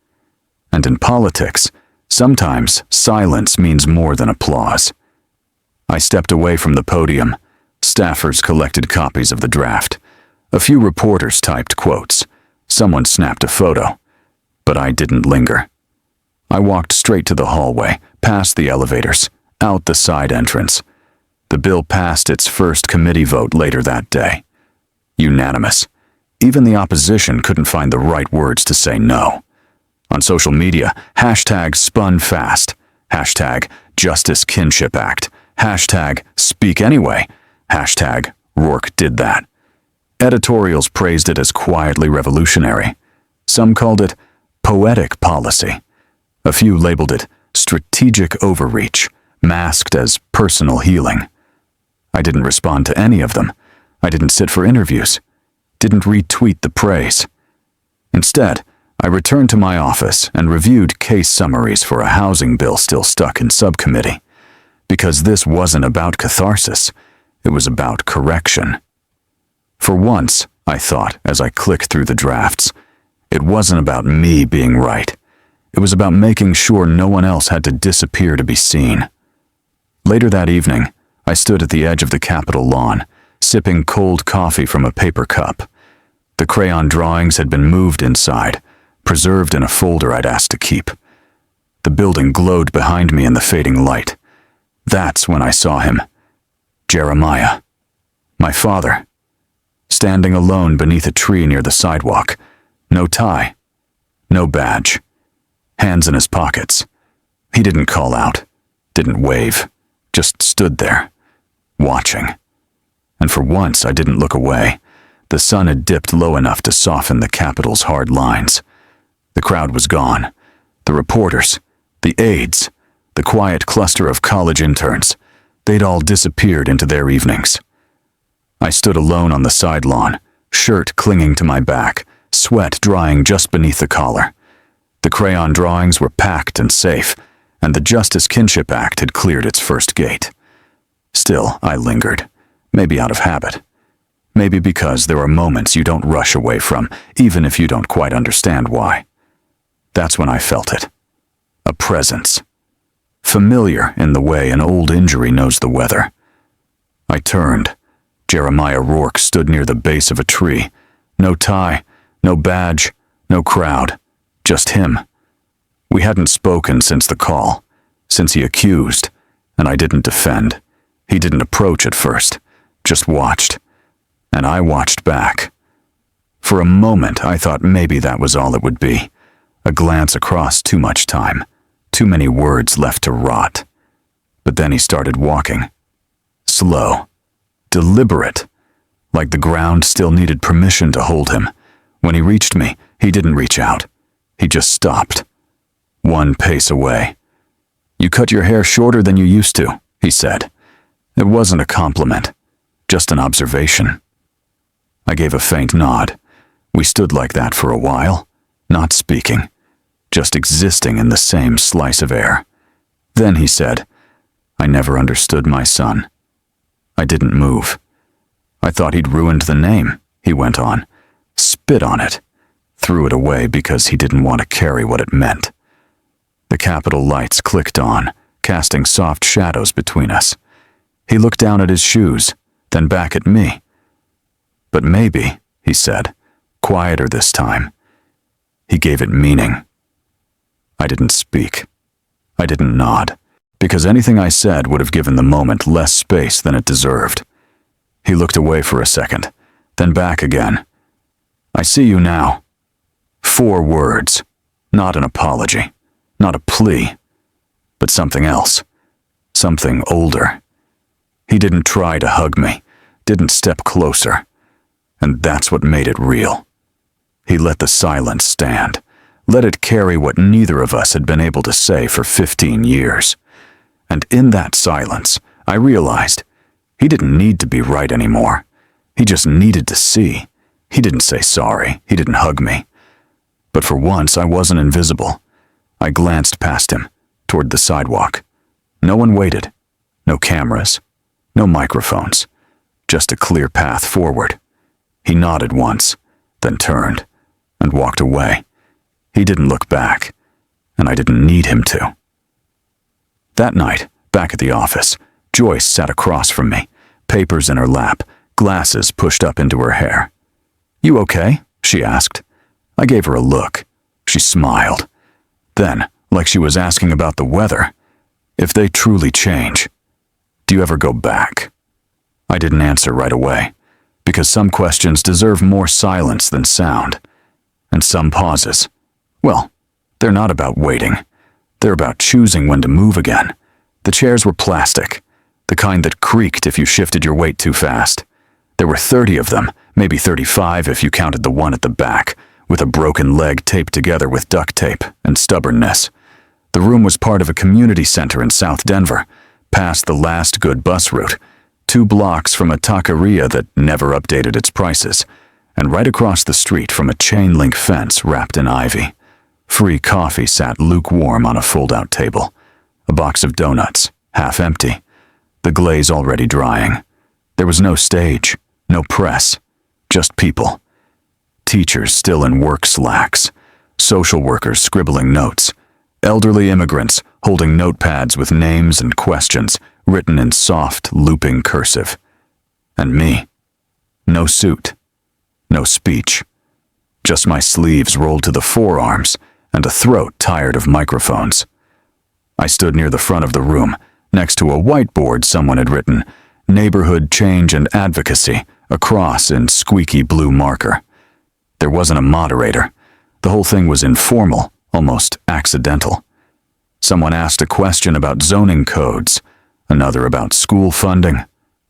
And in politics, sometimes silence means more than applause. I stepped away from the podium. Staffers collected copies of the draft. A few reporters typed quotes. Someone snapped a photo. But I didn't linger. I walked straight to the hallway, past the elevators, out the side entrance. The bill passed its first committee vote later that day. Unanimous. Even the opposition couldn't find the right words to say no. On social media, hashtags spun fast. Hashtag Justice Kinship Act. Hashtag Speak Anyway. Hashtag Rourke did that. Editorials praised it as quietly revolutionary. Some called it poetic policy. A few labeled it strategic overreach, masked as personal healing. I didn't respond to any of them. I didn't sit for interviews. Didn't retweet the praise. Instead, I returned to my office and reviewed case summaries for a housing bill still stuck in subcommittee. Because this wasn't about catharsis, it was about correction. For once, I thought as I clicked through the drafts, it wasn't about me being right. It was about making sure no one else had to disappear to be seen. Later that evening, I stood at the edge of the Capitol lawn, sipping cold coffee from a paper cup. The crayon drawings had been moved inside, preserved in a folder I'd asked to keep. The building glowed behind me in the fading light. That's when I saw him. Jeremiah. My father. Standing alone beneath a tree near the sidewalk. No tie. No badge. Hands in his pockets. He didn't call out. Didn't wave. Just stood there. Watching. And for once, I didn't look away. The sun had dipped low enough to soften the Capitol's hard lines. The crowd was gone. The reporters, the aides, the quiet cluster of college interns, they'd all disappeared into their evenings. I stood alone on the side lawn, shirt clinging to my back, sweat drying just beneath the collar. The crayon drawings were packed and safe, and the Justice Kinship Act had cleared its first gate. Still, I lingered. Maybe out of habit. Maybe because there are moments you don't rush away from, even if you don't quite understand why. That's when I felt it. A presence. Familiar in the way an old injury knows the weather. I turned. Jeremiah Rourke stood near the base of a tree. No tie, no badge, no crowd. Just him. We hadn't spoken since the call, since he accused, and I didn't defend. He didn't approach at first. Just watched. And I watched back. For a moment, I thought maybe that was all it would be. A glance across too much time. Too many words left to rot. But then he started walking. Slow. Deliberate. Like the ground still needed permission to hold him. When he reached me, he didn't reach out. He just stopped. 1 pace away. "You cut your hair shorter than you used to," he said. It wasn't a compliment. Just an observation. I gave a faint nod. We stood like that for a while, not speaking, just existing in the same slice of air. Then he said, "I never understood my son." I didn't move. "I thought he'd ruined the name," he went on. "Spit on it. Threw it away because he didn't want to carry what it meant." The Capitol lights clicked on, casting soft shadows between us. He looked down at his shoes, then back at me. "But maybe," he said, quieter this time. He gave it meaning. I didn't speak. I didn't nod, because anything I said would have given the moment less space than it deserved. He looked away for a second, then back again. "I see you now." 4 words, not an apology, not a plea, but something else, something older. He didn't try to hug me, didn't step closer, and that's what made it real. He let the silence stand, let it carry what neither of us had been able to say for 15 years. And in that silence, I realized he didn't need to be right anymore. He just needed to see. He didn't say sorry. He didn't hug me. But for once, I wasn't invisible. I glanced past him, toward the sidewalk. No one waited. No cameras. No microphones. Just a clear path forward. He nodded once, then turned, and walked away. He didn't look back, and I didn't need him to. That night, back at the office, Joyce sat across from me, papers in her lap, glasses pushed up into her hair. "You okay?" she asked. I gave her a look. She smiled. Then, like she was asking about the weather, "If they truly change, do you ever go back?" I didn't answer right away, because some questions deserve more silence than sound. And some pauses, well, they're not about waiting. They're about choosing when to move again. The chairs were plastic, the kind that creaked if you shifted your weight too fast. There were 30 of them, maybe 35 if you counted the one at the back, with a broken leg taped together with duct tape and stubbornness. The room was part of a community center in South Denver, past the last good bus route, 2 blocks from a taqueria that never updated its prices, and right across the street from a chain-link fence wrapped in ivy. Free coffee sat lukewarm on a fold-out table. A box of donuts, half empty. The glaze already drying. There was no stage, no press, just people. Teachers still in work slacks. Social workers scribbling notes. Elderly immigrants holding notepads with names and questions written in soft, looping cursive. And me. No suit. No speech. Just my sleeves rolled to the forearms and a throat tired of microphones. I stood near the front of the room, next to a whiteboard someone had written, "Neighborhood Change and Advocacy," across in squeaky blue marker. There wasn't a moderator. The whole thing was informal, almost accidental. Someone asked a question about zoning codes, another about school funding.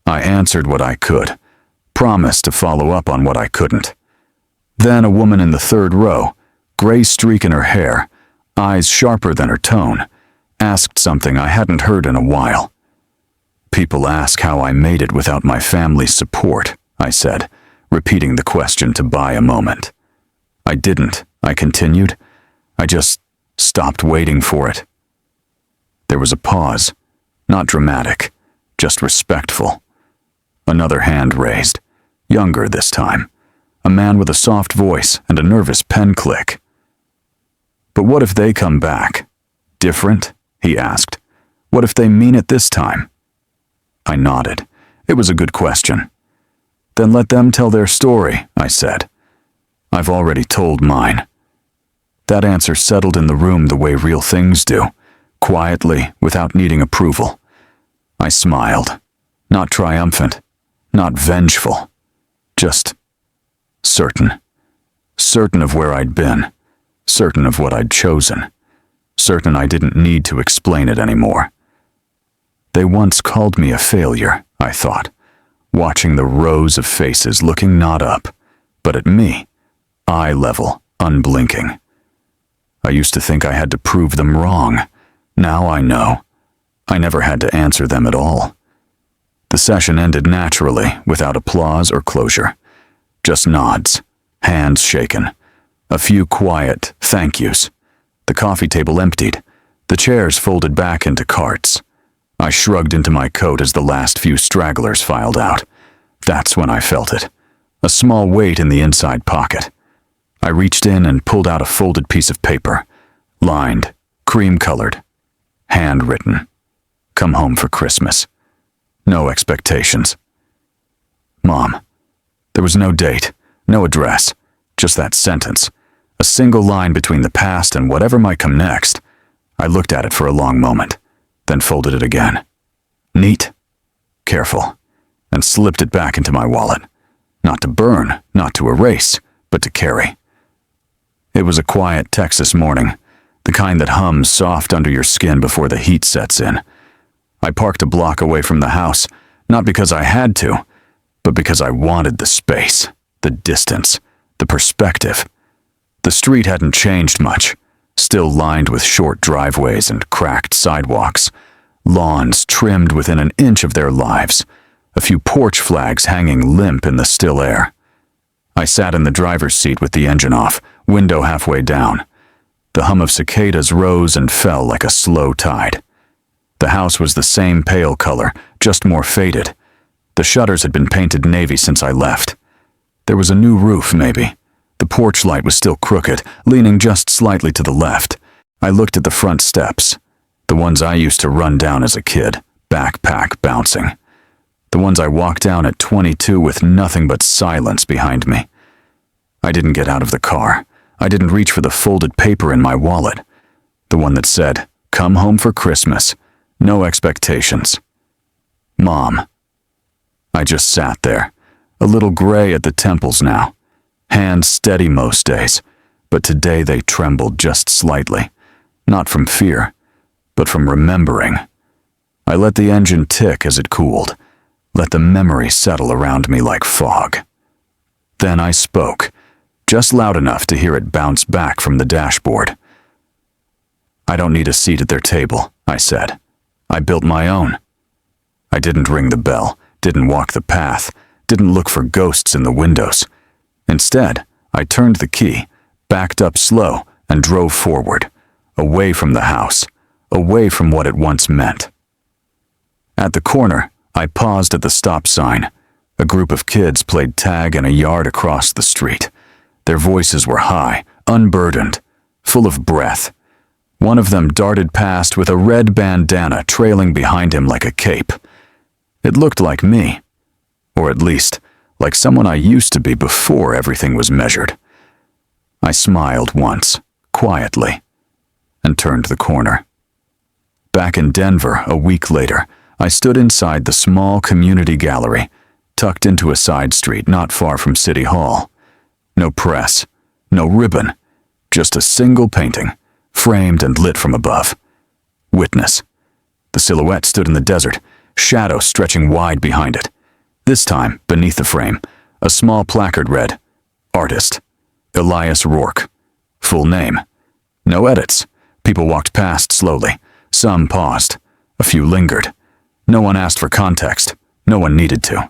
I answered what I could, promised to follow up on what I couldn't. Then a woman in the 3rd row, gray streak in her hair, eyes sharper than her tone, asked something I hadn't heard in a while. "People ask how I made it without my family's support," I said, repeating the question to buy a moment. "I didn't," I continued. "I just stopped waiting for it." There was a pause, not dramatic, just respectful. Another hand raised, younger this time, a man with a soft voice and a nervous pen click. "But what if they come back? Different?" he asked. "What if they mean it this time?" I nodded. It was a good question. "Then let them tell their story," I said. "I've already told mine." That answer settled in the room the way real things do, quietly, without needing approval. I smiled, not triumphant, not vengeful, just certain. Certain of where I'd been, certain of what I'd chosen, certain I didn't need to explain it anymore. They once called me a failure, I thought, watching the rows of faces looking not up, but at me, eye level, unblinking. I used to think I had to prove them wrong. Now I know. I never had to answer them at all. The session ended naturally, without applause or closure. Just nods, hands shaken. A few quiet thank yous. The coffee table emptied, the chairs folded back into carts. I shrugged into my coat as the last few stragglers filed out. That's when I felt it. A small weight in the inside pocket. I reached in and pulled out a folded piece of paper, lined, cream-colored, handwritten. Come home for Christmas. No expectations. Mom. There was no date, no address, just that sentence. A single line between the past and whatever might come next. I looked at it for a long moment, then folded it again. Neat, careful, and slipped it back into my wallet. Not to burn, not to erase, but to carry. It was a quiet Texas morning, the kind that hums soft under your skin before the heat sets in. I parked a block away from the house, not because I had to, but because I wanted the space, the distance, the perspective. The street hadn't changed much, still lined with short driveways and cracked sidewalks, lawns trimmed within an inch of their lives, a few porch flags hanging limp in the still air. I sat in the driver's seat with the engine off, window halfway down. The hum of cicadas rose and fell like a slow tide. The house was the same pale color, just more faded. The shutters had been painted navy since I left. There was a new roof, maybe. The porch light was still crooked, leaning just slightly to the left. I looked at the front steps, the ones I used to run down as a kid, backpack bouncing. The ones I walked down at 22 with nothing but silence behind me. I didn't get out of the car. I didn't reach for the folded paper in my wallet. The one that said, "Come home for Christmas. No expectations." Mom. I just sat there, a little gray at the temples now. Hands steady most days, but today they trembled just slightly. Not from fear, but from remembering. I let the engine tick as it cooled, let the memory settle around me like fog. Then I spoke, just loud enough to hear it bounce back from the dashboard. "I don't need a seat at their table," I said. "I built my own." I didn't ring the bell, didn't walk the path, didn't look for ghosts in the windows. Instead, I turned the key, backed up slow, and drove forward, away from the house, away from what it once meant. At the corner, I paused at the stop sign. A group of kids played tag in a yard across the street. Their voices were high, unburdened, full of breath. One of them darted past with a red bandana trailing behind him like a cape. It looked like me, or at least like someone I used to be before everything was measured. I smiled once, quietly, and turned the corner. Back in Denver, a week later, I stood inside the small community gallery, tucked into a side street not far from City Hall. No press, no ribbon, just a single painting, framed and lit from above. Witness. The silhouette stood in the desert, shadow stretching wide behind it. This time, beneath the frame, a small placard read, "Artist, Elias Rourke." Full name. No edits. People walked past slowly. Some paused. A few lingered. No one asked for context. No one needed to.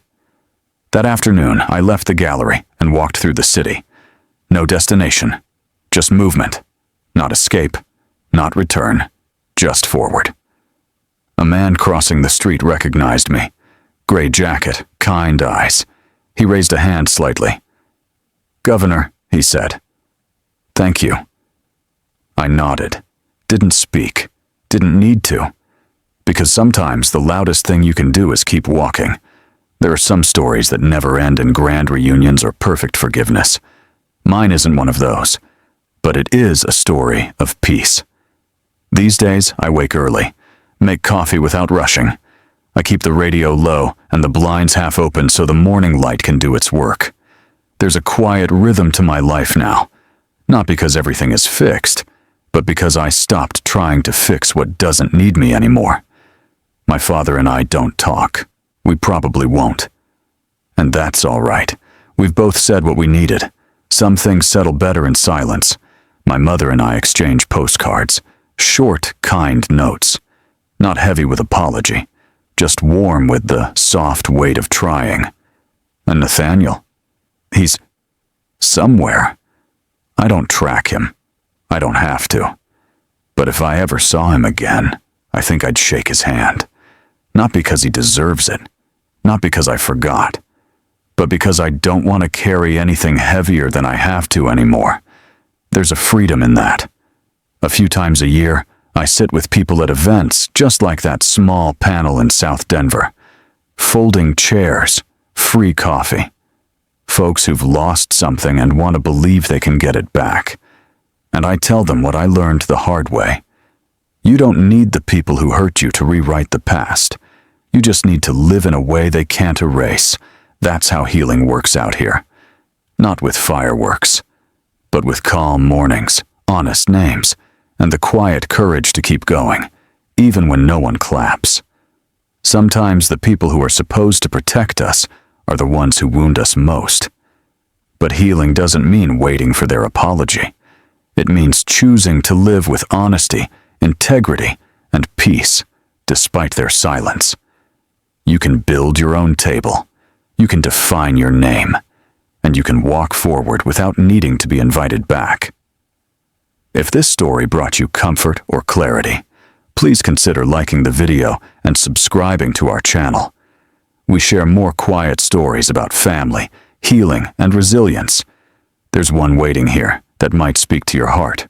That afternoon, I left the gallery and walked through the city. No destination. Just movement. Not escape. Not return. Just forward. A man crossing the street recognized me. Gray jacket, kind eyes. He raised a hand slightly. "Governor," he said. "Thank you." I nodded. Didn't speak. Didn't need to. Because sometimes the loudest thing you can do is keep walking. There are some stories that never end in grand reunions or perfect forgiveness. Mine isn't one of those. But it is a story of peace. These days, I wake early, make coffee without rushing. I keep the radio low and the blinds half open so the morning light can do its work. There's a quiet rhythm to my life now. Not because everything is fixed, but because I stopped trying to fix what doesn't need me anymore. My father and I don't talk. We probably won't. And that's all right. We've both said what we needed. Some things settle better in silence. My mother and I exchange postcards. Short, kind notes. Not heavy with apology. Just warm with the soft weight of trying. And Nathaniel? Somewhere. I don't track him. I don't have to. But if I ever saw him again, I think I'd shake his hand. Not because he deserves it. Not because I forgot. But because I don't want to carry anything heavier than I have to anymore. There's a freedom in that. A few times a year, I sit with people at events just like that small panel in South Denver. Folding chairs, free coffee. Folks who've lost something and want to believe they can get it back. And I tell them what I learned the hard way. You don't need the people who hurt you to rewrite the past. You just need to live in a way they can't erase. That's how healing works out here. Not with fireworks, but with calm mornings, honest names, and the quiet courage to keep going, even when no one claps. Sometimes the people who are supposed to protect us are the ones who wound us most. But healing doesn't mean waiting for their apology. It means choosing to live with honesty, integrity, and peace, despite their silence. You can build your own table. You can define your name. And you can walk forward without needing to be invited back. If this story brought you comfort or clarity, please consider liking the video and subscribing to our channel. We share more quiet stories about family, healing, and resilience. There's one waiting here that might speak to your heart.